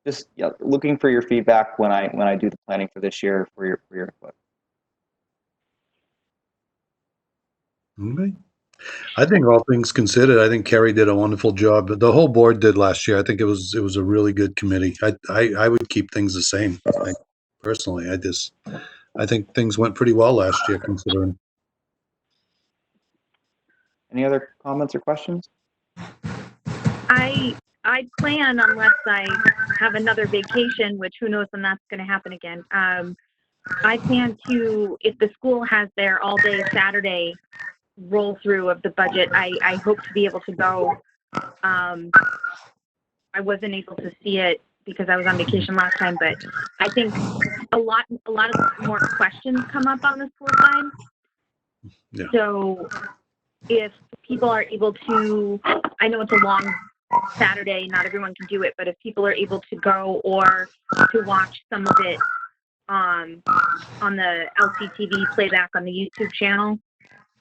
Just looking for your feedback when I do the planning for this year for your input. Okay. I think all things considered, I think Kerry did a wonderful job. The whole board did last year. I think it was a really good committee. I would keep things the same. Personally, I think things went pretty well last year considering. Any other comments or questions? I plan, unless I have another vacation, which who knows when that's going to happen again. I plan to, if the school has their all-day Saturday roll through of the budget, I hope to be able to go. I wasn't able to see it because I was on vacation last time, but I think a lot of more questions come up on the school side. Yeah. So if people are able to, I know it's a long Saturday, not everyone can do it, but if people are able to go or to watch some of it on the LCTV playback on the YouTube channel,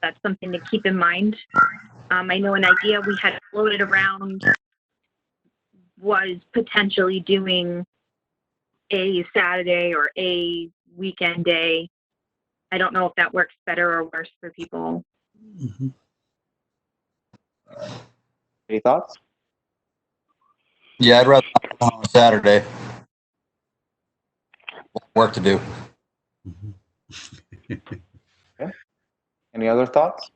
that's something to keep in mind. I know an idea we had floated around was potentially doing a Saturday or a weekend day. I don't know if that works better or worse for people. Any thoughts? Yeah, I'd rather not on a Saturday. Work to do. Okay. Any other thoughts?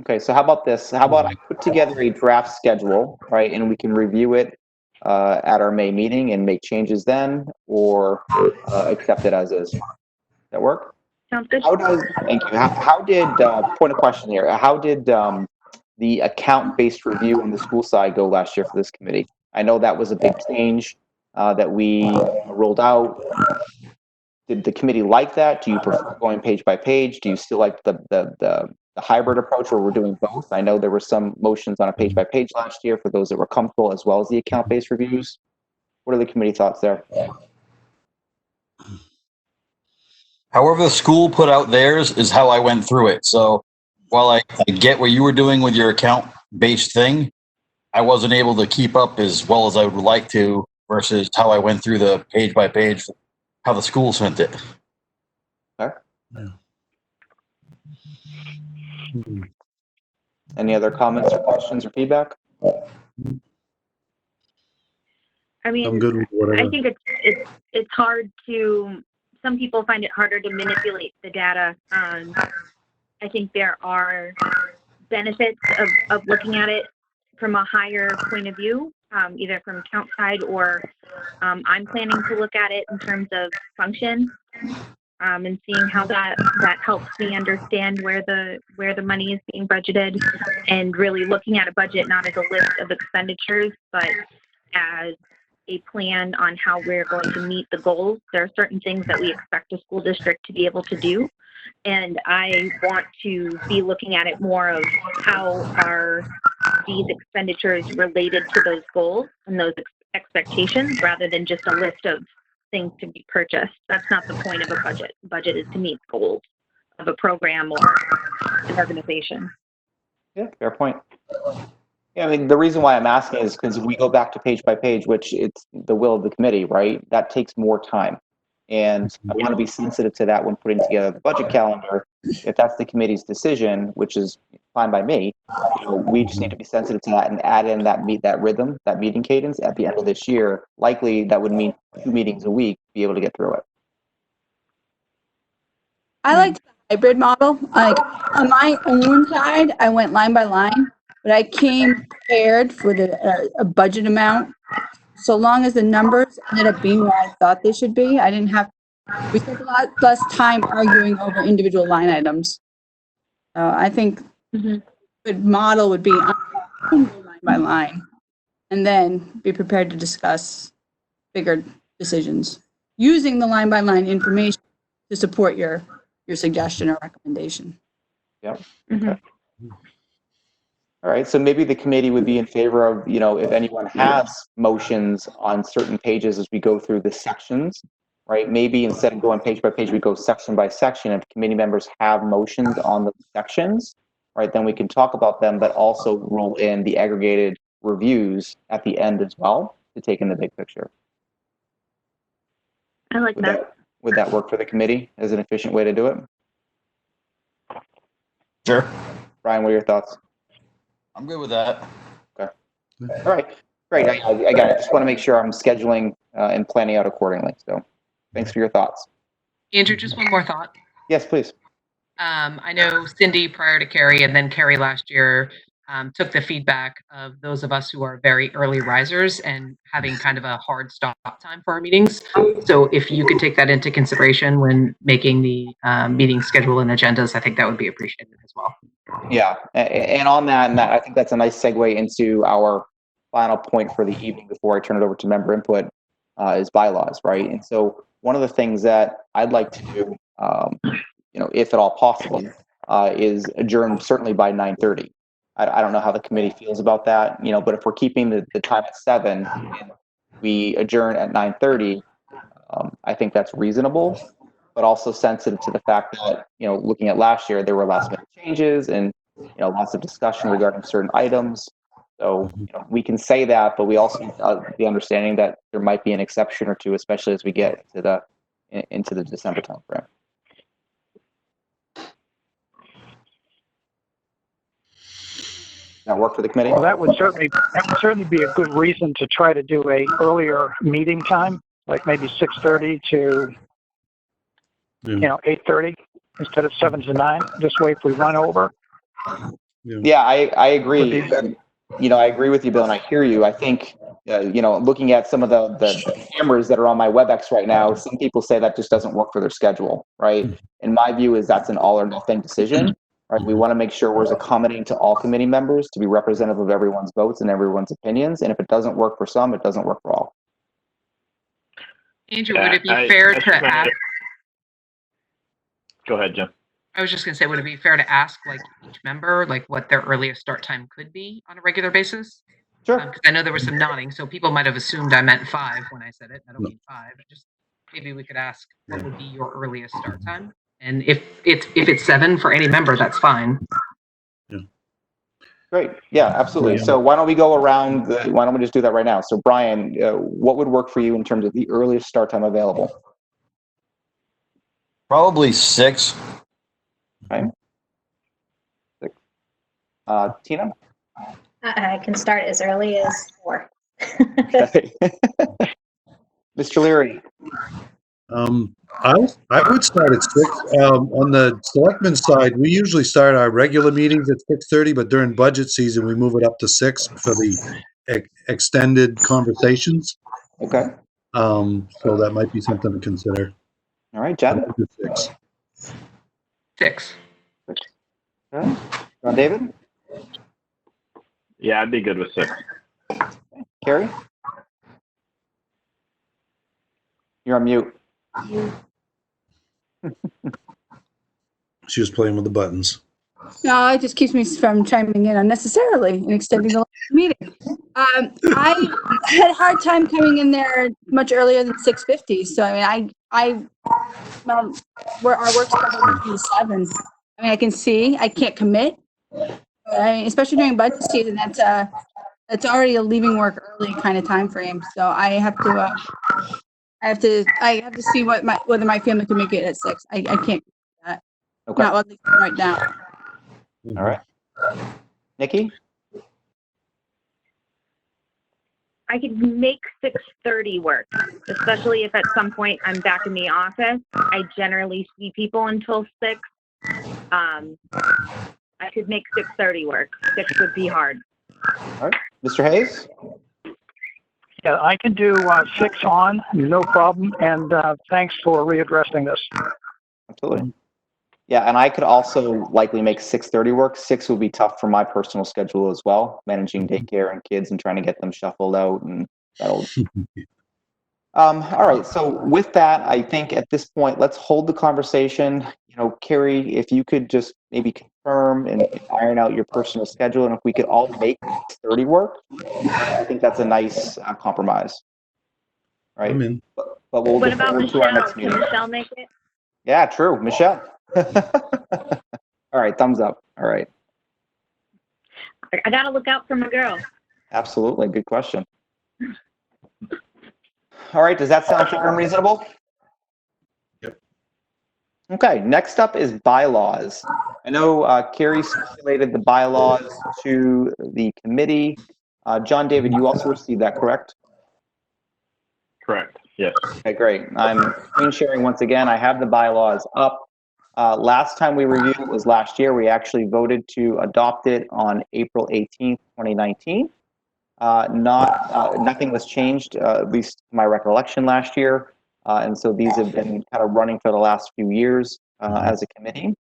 Okay, so how about this? How about I put together a draft schedule, right, and we can review it at our May meeting and make changes then, or accept it as is. Does that work? Sounds good. Thank you. How did, point of question here, how did the account-based review on the school side go last year for this committee? I know that was a big change that we rolled out. did the committee like that? Do you prefer going page by page? Do you still like the hybrid approach where we're doing both? I know there were some motions on a page by page last year for those that were comfortable, as well as the account-based reviews. What are the committee thoughts there? However the school put out theirs is how I went through it. So while I get what you were doing with your account-based thing, I wasn't able to keep up as well as I would like to versus how I went through the page by page, how the school sent it. Okay. Yeah. Any other comments or questions or feedback? I mean, I'm good with whatever. I think it's hard to. Some people find it harder to manipulate the data. I think there are benefits of looking at it from a higher point of view, either from count side or I'm planning to look at it in terms of function, and seeing how that helps me understand where the money is being budgeted, and really looking at a budget not as a list of expenditures, but as a plan on how we're going to meet the goals. There are certain things that we expect a school district to be able to do, and I want to be looking at it more of how are these expenditures related to those goals and those expectations, rather than just a list of things to be purchased. That's not the point of a budget. The budget is to meet goals of a program or an organization. Yeah, fair point. Yeah, I mean, the reason why I'm asking is because we go back to page by page, which it's the will of the committee, right? That takes more time. And I want to be sensitive to that when putting together the budget calendar. If that's the committee's decision, which is fine by me, we just need to be sensitive to that and add in that rhythm, that meeting cadence at the end of this year. Likely that would mean 2 meetings a week to be able to get through it. I liked the hybrid model. Like on my own side, I went line by line, but I came prepared for a budget amount. So long as the numbers ended up being where I thought they should be, I didn't have. We spent a lot less time arguing over individual line items. I think a good model would be line by line, and then be prepared to discuss bigger decisions using the line by line information to support your suggestion or recommendation. Yep. Okay. All right, so maybe the committee would be in favor of, if anyone has motions on certain pages as we go through the sections, right? Maybe instead of going page by page, we go section by section. If committee members have motions on the sections, right, then we can talk about them, but also roll in the aggregated reviews at the end as well to take in the big picture. I like that. Would that work for the committee as an efficient way to do it? Sure. Brian, what are your thoughts? I'm good with that. Okay. All right. Great. I just want to make sure I'm scheduling and planning out accordingly. So thanks for your thoughts. Andrew, just one more thought. Yes, please. I know Cindy prior to Carrie and then Carrie last year took the feedback of those of us who are very early risers and having kind of a hard stop time for our meetings. So if you could take that into consideration when making the meeting schedule and agendas, I think that would be appreciated as well. Yeah, and on that, I think that's a nice segue into our final point for the evening before I turn it over to member input, is bylaws, right? And so one of the things that I'd like to do, if at all possible, is adjourn certainly by 9:30. I don't know how the committee feels about that, but if we're keeping the time at 7 and we adjourn at 9:30, I think that's reasonable, but also sensitive to the fact that, looking at last year, there were last minute changes and, lots of discussion regarding certain items. So, we can say that, but we also need the understanding that there might be an exception or two, especially as we get into the December timeframe. That work for the committee? Well, that would certainly be a good reason to try to do a earlier meeting time, like maybe 6:30 to 8:30 instead of 7 to 9. This way, if we run over. Yeah, I agree. I agree with you, Bill, and I hear you. I think, looking at some of the cameras that are on my WebEx right now, some people say that just doesn't work for their schedule, right? And my view is that's an all or nothing decision, right? We want to make sure we're as accommodating to all committee members to be representative of everyone's votes and everyone's opinions. And if it doesn't work for some, it doesn't work for all. Andrew, would it be fair to ask? Go ahead, Jim. I was just gonna say, would it be fair to ask like each member, like what their earliest start time could be on a regular basis? Sure. Because I know there was some nodding, so people might have assumed I meant 5 when I said it. I don't mean 5. Just maybe we could ask what would be your earliest start time, and if it's 7 for any member, that's fine. Great. Yeah, absolutely. Yeah. So why don't we go around? Why don't we just do that right now? So Brian, what would work for you in terms of the earliest start time available? Probably 6. Okay. 6. Tina? I can start as early as 4. Okay. Mr. Leary? I would start at 6. On the selectmen side, we usually start our regular meetings at 6:30, but during budget season, we move it up to 6 for the extended conversations. Okay. So that might be something to consider. All right, Jen? 6. 6. Okay. John David? Yeah, I'd be good with 6. Carrie? You're on mute. She was playing with the buttons. No, it just keeps me from chiming in unnecessarily and extending the meeting. I had a hard time coming in there much earlier than 6:50. So I mean, where our work schedule would be 7. I mean, I can see, I can't commit. I mean, especially during budget season, that's already a leaving work early kind of time frame. So I have to see whether my family can make it at 6. I can't do that. Okay. Not at least right now. All right. Nikki? I could make 6:30 work, especially if at some point I'm back in the office. I generally see people until 6. I could make 6:30 work. 6 would be hard. All right. Mr. Hayes? Yeah, I can do 6 on, no problem. And thanks for readdressing this. Absolutely. Yeah, and I could also likely make 6:30 work. 6 would be tough for my personal schedule as well, managing daycare and kids and trying to get them shuffled out and that'll. All right. So with that, I think at this point, let's hold the conversation. You know, Carrie, if you could just maybe confirm and iron out your personal schedule, and if we could all make 6:30 work, I think that's a nice compromise. Right. I'm in. But we'll What defer about to our Michelle? next Can meeting. Michelle make it? Yeah, true. Michelle. All right. Thumbs up. All right. I gotta look out for my girl. Absolutely. Good question. All right. Does that sound fair and reasonable? Yep. Okay. Next up is bylaws. I know Carrie circulated the bylaws to the committee. John David, you also received that, correct? Correct. Yes. Okay, great. I'm screen sharing once again. I have the bylaws up. Last time we reviewed it was last year. We actually voted to adopt it on April 18th, 2019. Nothing was changed, at least to my recollection last year. And so these have been kind of running for the last few years as a committee.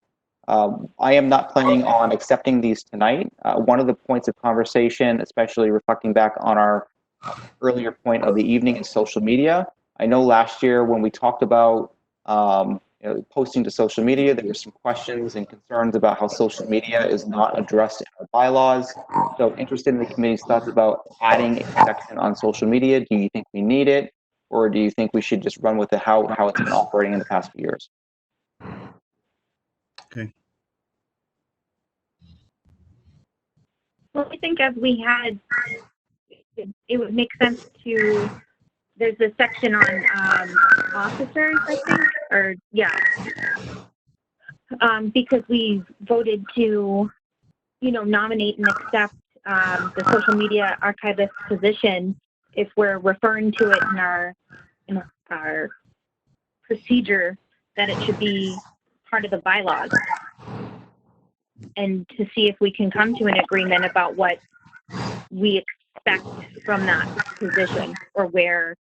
I am not planning on accepting these tonight. One of the points of conversation, especially reflecting back on our earlier point of the evening, is social media. I know last year when we talked about posting to social media, there were some questions and concerns about how social media is not addressed in our bylaws. So interested in the committee's thoughts about adding a section on social media. Do you think we need it? Or do you think we should just run with it how it's been operating in the past few years? Okay. Well, I think as we had, it would make sense to, there's a section on officers, I think, or yeah. Because we voted to, nominate and accept the social media archivist position. If we're referring to it in our procedure, that it should be part of the bylaws. And to see if we can come to an agreement about what we expect from that position, or where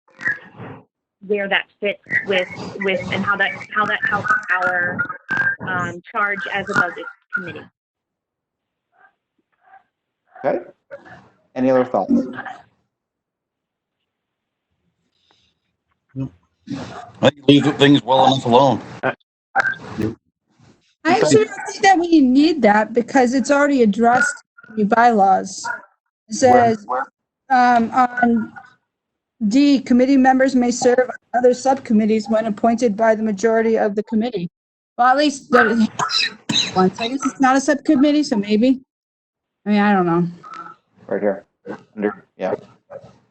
that fits with and how that helps our charge as a budget committee. Okay. Any other thoughts? I think leave things well enough alone. I actually don't think that we need that because it's already addressed in the bylaws. It says, on D, committee members may serve on other subcommittees when appointed by the majority of the committee. Well, at least once. I guess it's not a subcommittee, so maybe. I mean, I don't know. Right here. Yeah.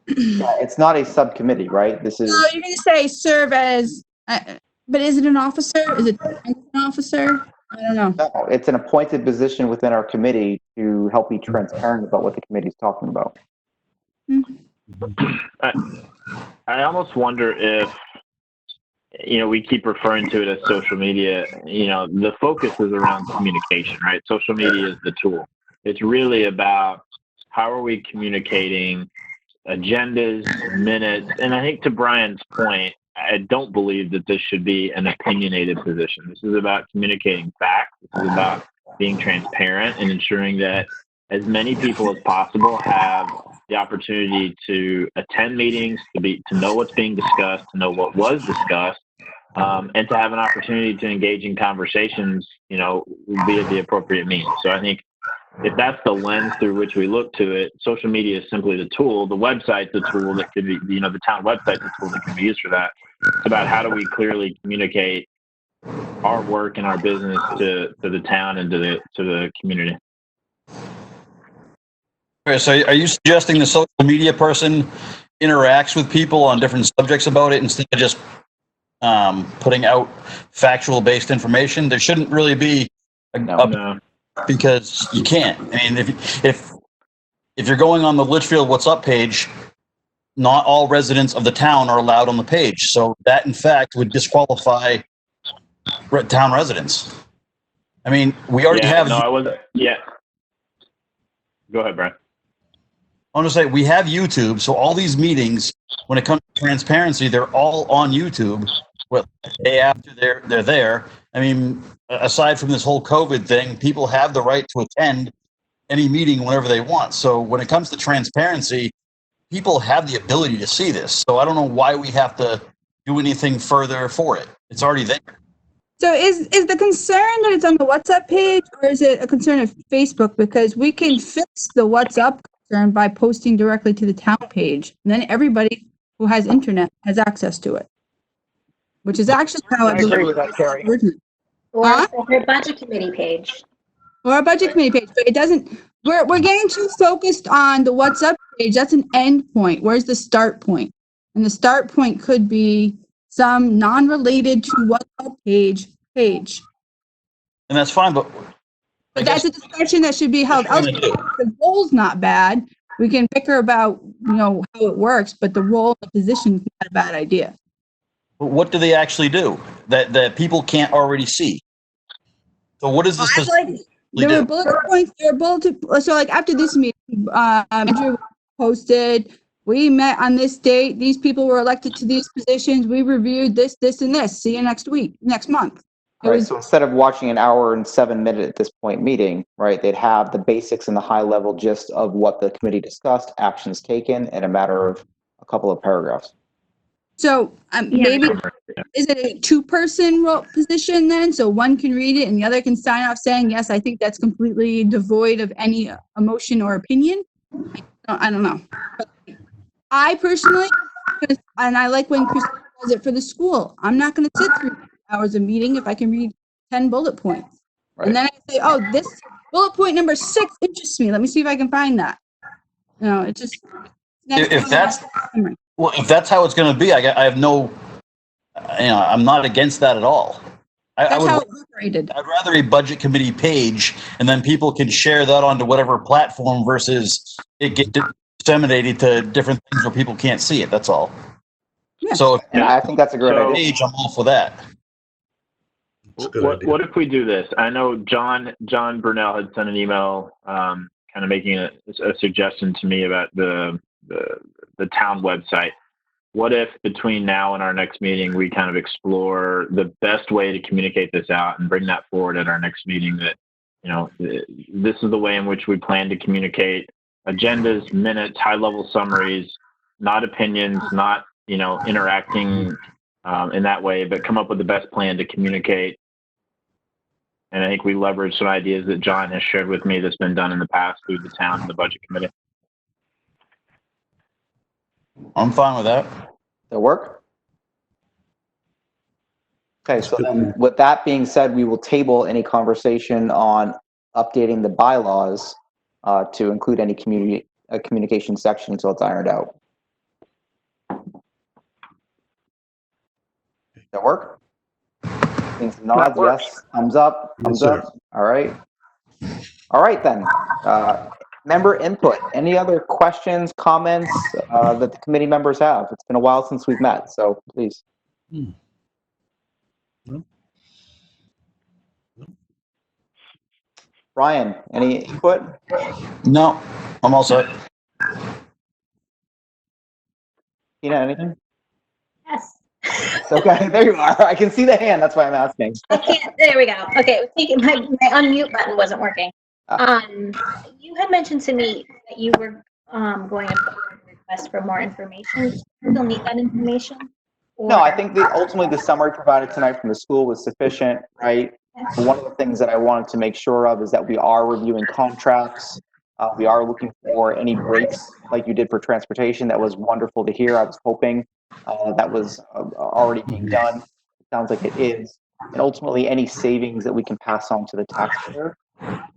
Yeah, it's not a subcommittee, right? This is. No, you're going to say serve as, but is it an officer? Is it an officer? I don't know. No, it's an appointed position within our committee to help be transparent about what the committee is talking about. I almost wonder if, we keep referring to it as social media. The focus is around communication, right? Social media is the tool. It's really about how are we communicating agendas, minutes, and I think to Brian's point, I don't believe that this should be an opinionated position. This is about communicating facts. This is about being transparent and ensuring that as many people as possible have the opportunity to attend meetings, to know what's being discussed, to know what was discussed, and to have an opportunity to engage in conversations, via the appropriate means. So I think if that's the lens through which we look to it, social media is simply the tool. The website's the tool that could be, the town website's the tool that can be used for that. It's about how do we clearly communicate our work and our business to the town and to the community. Okay, so are you suggesting the social media person interacts with people on different subjects about it instead of just putting out factual-based information? There shouldn't really be No. Because you can't. I mean, if you're going on the Litchfield What's Up page, not all residents of the town are allowed on the page. So that, in fact, would disqualify town residents. I mean, we already have. No, I wasn't. Yeah. Go ahead, Brian. I want to say we have YouTube, so all these meetings, when it comes to transparency, they're all on YouTube. Well, the day after they're there. I mean, aside from this whole COVID thing, people have the right to attend any meeting whenever they want. So when it comes to transparency, people have the ability to see this. So I don't know why we have to do anything further for it. It's already there. So is the concern that it's on the WhatsApp page, or is it a concern of Facebook? Because we can fix the WhatsApp concern by posting directly to the town page. And then everybody who has internet has access to it. Which is actually how I agree with that, Carrie. Or a separate budget committee page. Or a budget committee page, but it doesn't, we're getting too focused on the what's up page. That's an end point. Where's the start point? And the start point could be some non-related to what's up page. And that's fine, but that's a discussion that should be held elsewhere. The goal's not bad. We can bicker about, how it works, but the role, the position is not a bad idea. But what do they actually do that people can't already see? So what is this? There were bullet points. So like after this meeting, Andrew posted, we met on this date. These people were elected to these positions. We reviewed this, and this. See you next month. So instead of watching an hour and 7 minute at this point meeting, right, they'd have the basics and the high level gist of what the committee discussed, actions taken, in a matter of a couple of paragraphs. So maybe, is it a two-person position then? So one can read it and the other can sign off saying, yes, I think that's completely devoid of any emotion or opinion. I don't know. But I personally, and I like when Chris does it for the school, I'm not going to sit through hours of meeting if I can read 10 bullet points. Right. And then I say, oh, this bullet point number 6 interests me. Let me see if I can find that. It just. If that's how it's going to be, I have no, I'm not against that at all. That's how it's operated. I'd rather a budget committee page, and then people can share that onto whatever platform versus it get disseminated to different things where people can't see it. That's all. Yeah. So, and I think that's a great idea. Page, I'm all for that. What if we do this? I know John Burnell had sent an email, kind of making a suggestion to me about the town website. What if between now and our next meeting, we kind of explore the best way to communicate this out and bring that forward at our next meeting, that, this is the way in which we plan to communicate agendas, minutes, high level summaries, not opinions, not, interacting in that way, but come up with the best plan to communicate And I think we leverage some ideas that John has shared with me that's been done in the past through the town and the budget committee. I'm fine with that. That work? Okay, so then with that being said, we will table any conversation on updating the bylaws to include any communication section until it's ironed out. That work? Seeing some nods, That works. yes. Thumbs up, thumbs sir. up. All right. All right then. Member input. Any other questions, comments that the committee members have? It's been a while since we've met, so please. No. Brian, any input? No, I'm all set. Tina, anything? Yes. Okay, there you are. I can see the hand. That's why I'm asking. I can't, there we go. Okay, my unmute button wasn't working. You had mentioned to me that you were going to put in a request for more information. Do you still need that information? No, I Or- think ultimately the summary provided tonight from the school was sufficient, right? One of the things that I wanted to make sure of is that we are reviewing contracts. We are looking for any breaks like you did for transportation. That was wonderful to hear. I was hoping that was already being done. It sounds like it is. And ultimately, any savings that we can pass on to the taxpayer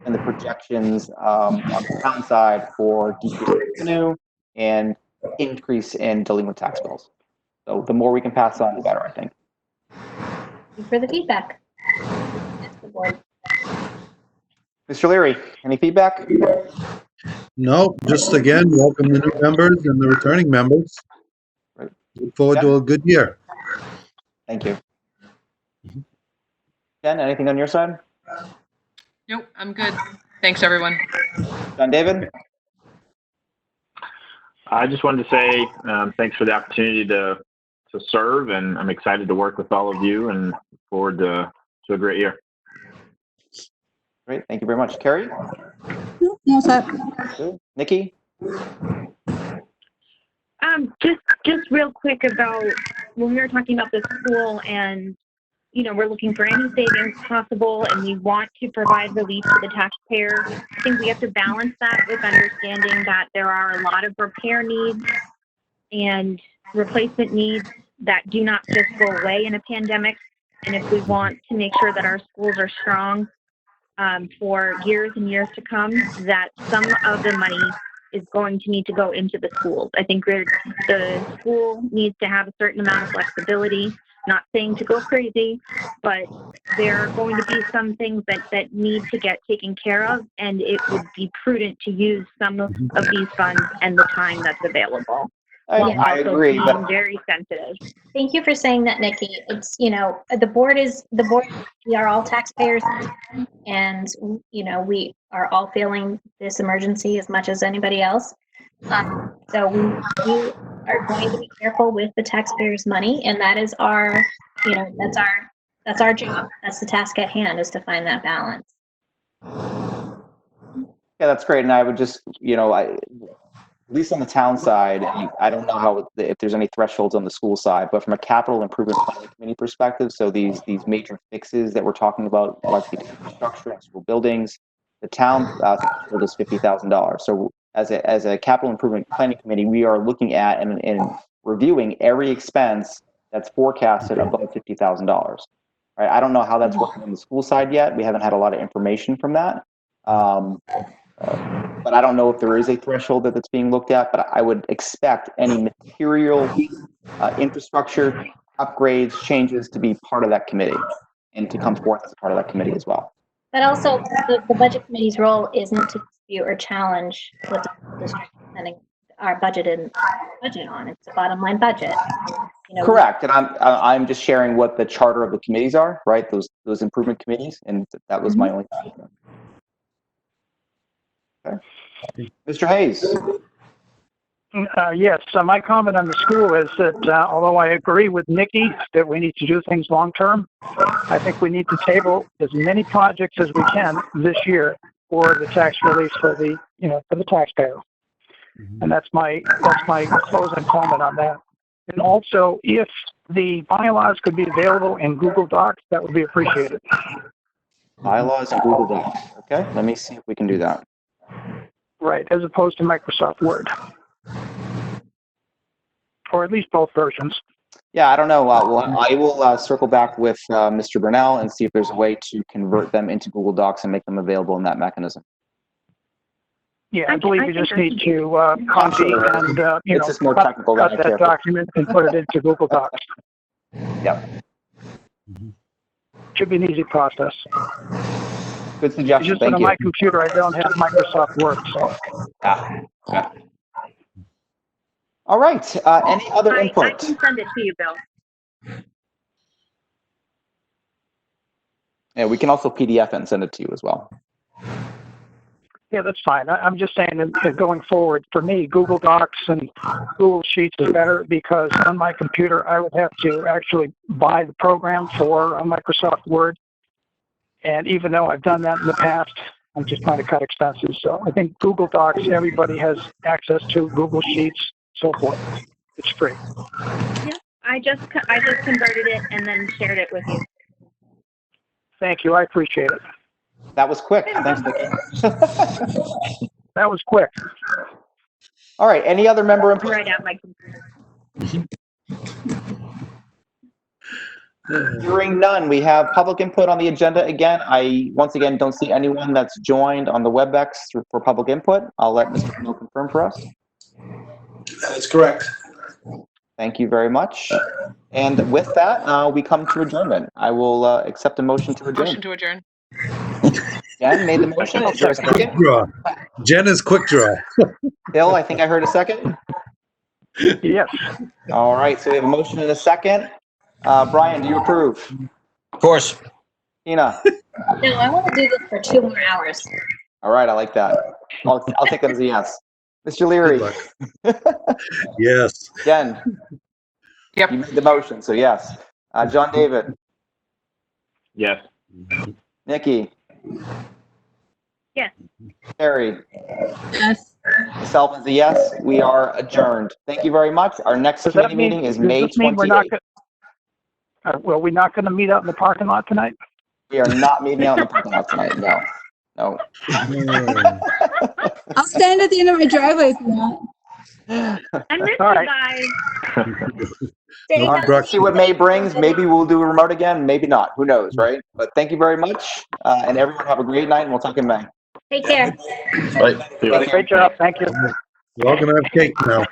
and the projections on the town side for decreased revenue and increase in delinquent tax bills. So the more we can pass on, the better, I think. Thank you for the feedback. That's the board. Mr. Leary, any feedback? No, just again, welcome the new members and the returning members. Right. Look forward to a good year. Thank you. Jen, anything on your side? Nope, I'm good. Thanks, everyone. John David? I just wanted to say thanks for the opportunity to serve, and I'm excited to work with all of you and look forward to a great year. Great, thank you very much. Carrie? No, set. Good. Nikki? Just real quick about when we were talking about the school and, you know, we're looking for any savings possible and we want to provide relief to the taxpayer. I think we have to balance that with understanding that there are a lot of repair needs and replacement needs that do not just go away in a pandemic. And if we want to make sure that our schools are strong for years and years to come, that some of the money is going to need to go into the schools. I think the school needs to have a certain amount of flexibility, not saying to go crazy, but there are going to be some things that need to get taken care of, and it would be prudent to use some of these funds and the time that's available. I Also agree, being but very sensitive. Thank you for saying that, Nikki. It's, you know, the board, we are all taxpayers, and, you know, we are all feeling this emergency as much as anybody else. So we are going to be careful with the taxpayers' money, and that is our, you know, that's our job. That's the task at hand, is to find that balance. yeah, that's great. And I would just, you know, at least on the town side, I don't know how if there's any thresholds on the school side, but from a capital improvement planning committee perspective, so these major fixes that we're talking about, like the infrastructure and school buildings, the town threshold is $50,000. So as a capital improvement planning committee, we are looking at and reviewing every expense that's forecasted above $50,000. Right? I don't know how that's working on the school side yet. We haven't had a lot of information from that. But I don't know if there is a threshold that's being looked at, but I would expect any material infrastructure upgrades, changes to be part of that committee and to come forth as part of that committee as well. But also, the budget committee's role isn't to dispute or challenge what the district is spending our budget on. It's a bottom line budget. You know, Correct, and I'm just sharing what the charter of the committees are, right? Those improvement committees, and that was my only comment. Okay. Mr. Hayes. Yes, so my comment on the school is that although I agree with Nikki that we need to do things long term, I think we need to table as many projects as we can this year for the tax relief for the taxpayer. And that's my closing comment on that. And also, if the bylaws could be available in Google Docs, that would be appreciated. Bylaws in Google Docs. Okay, let me see if we can do that. Right, as opposed to Microsoft Word. Or at least both versions. Yeah, I don't know. I will circle back with Mr. Burnell and see if there's a way to convert them into Google Docs and make them available in that mechanism. Yeah, I believe you just need to copy and, It's just more technical than cut I care that for. document and put it into Google Docs. Yep. Should be an easy process. Good It's suggestion. just that Thank on you. my computer, I don't have Microsoft Word, so. Okay. All right. Any other I input? can send it to you, Bill. Yeah, we can also PDF and send it to you as well. Yeah, that's fine. I'm just saying that going forward, for me, Google Docs and Google Sheets is better because on my computer, I would have to actually buy the program for Microsoft Word. And even though I've done that in the past, I'm just trying to cut expenses. So I think Google Docs, everybody has access to Google Sheets, so forth. It's free. Yeah, I just converted it and then shared it with you. Thank you. I appreciate it. That was quick. Thanks, Nikki. That was quick. All right. Any other member input? Right out my computer. Hearing none, we have public input on the agenda again. I, once again, don't see anyone that's joined on the WebEx for public input. I'll let Mr. Cano confirm for us. That is correct. Thank you very much. And with that, we come to adjournment. I will accept a motion to adjourn. Motion to adjourn. Jen made the motion. Is there a Quick second? draw. Jen is quick draw. Bill, I think I heard a second. Yes. All right, so we have a motion and a second. Brian, do you approve? Of course. Tina? No, I want to do this for 2 more hours. All right, I like that. I'll take that as a yes. Mr. Good Leary? luck. Yes. Jen? Yep. You made the motion, so yes. John David? Yes. Nikki? Yes. Terry? Yes. Myself is a yes. We are adjourned. Thank you very much. Our next Does that committee mean, meeting is does May this mean we're not 28th. well, we're not going to meet out in the parking lot tonight? We are not meeting out in the parking lot tonight. No. No. I'll stand at the end of my driveway if you want. I miss All you right. guys. Stay All right, let's see what May brings. Maybe we'll do a remote again. Maybe not. Who knows, right? But thank you very much. And everyone have a great night, and we'll talk in May. Take care. Right. See ya. Great job. Thank you. We're all gonna have cake now.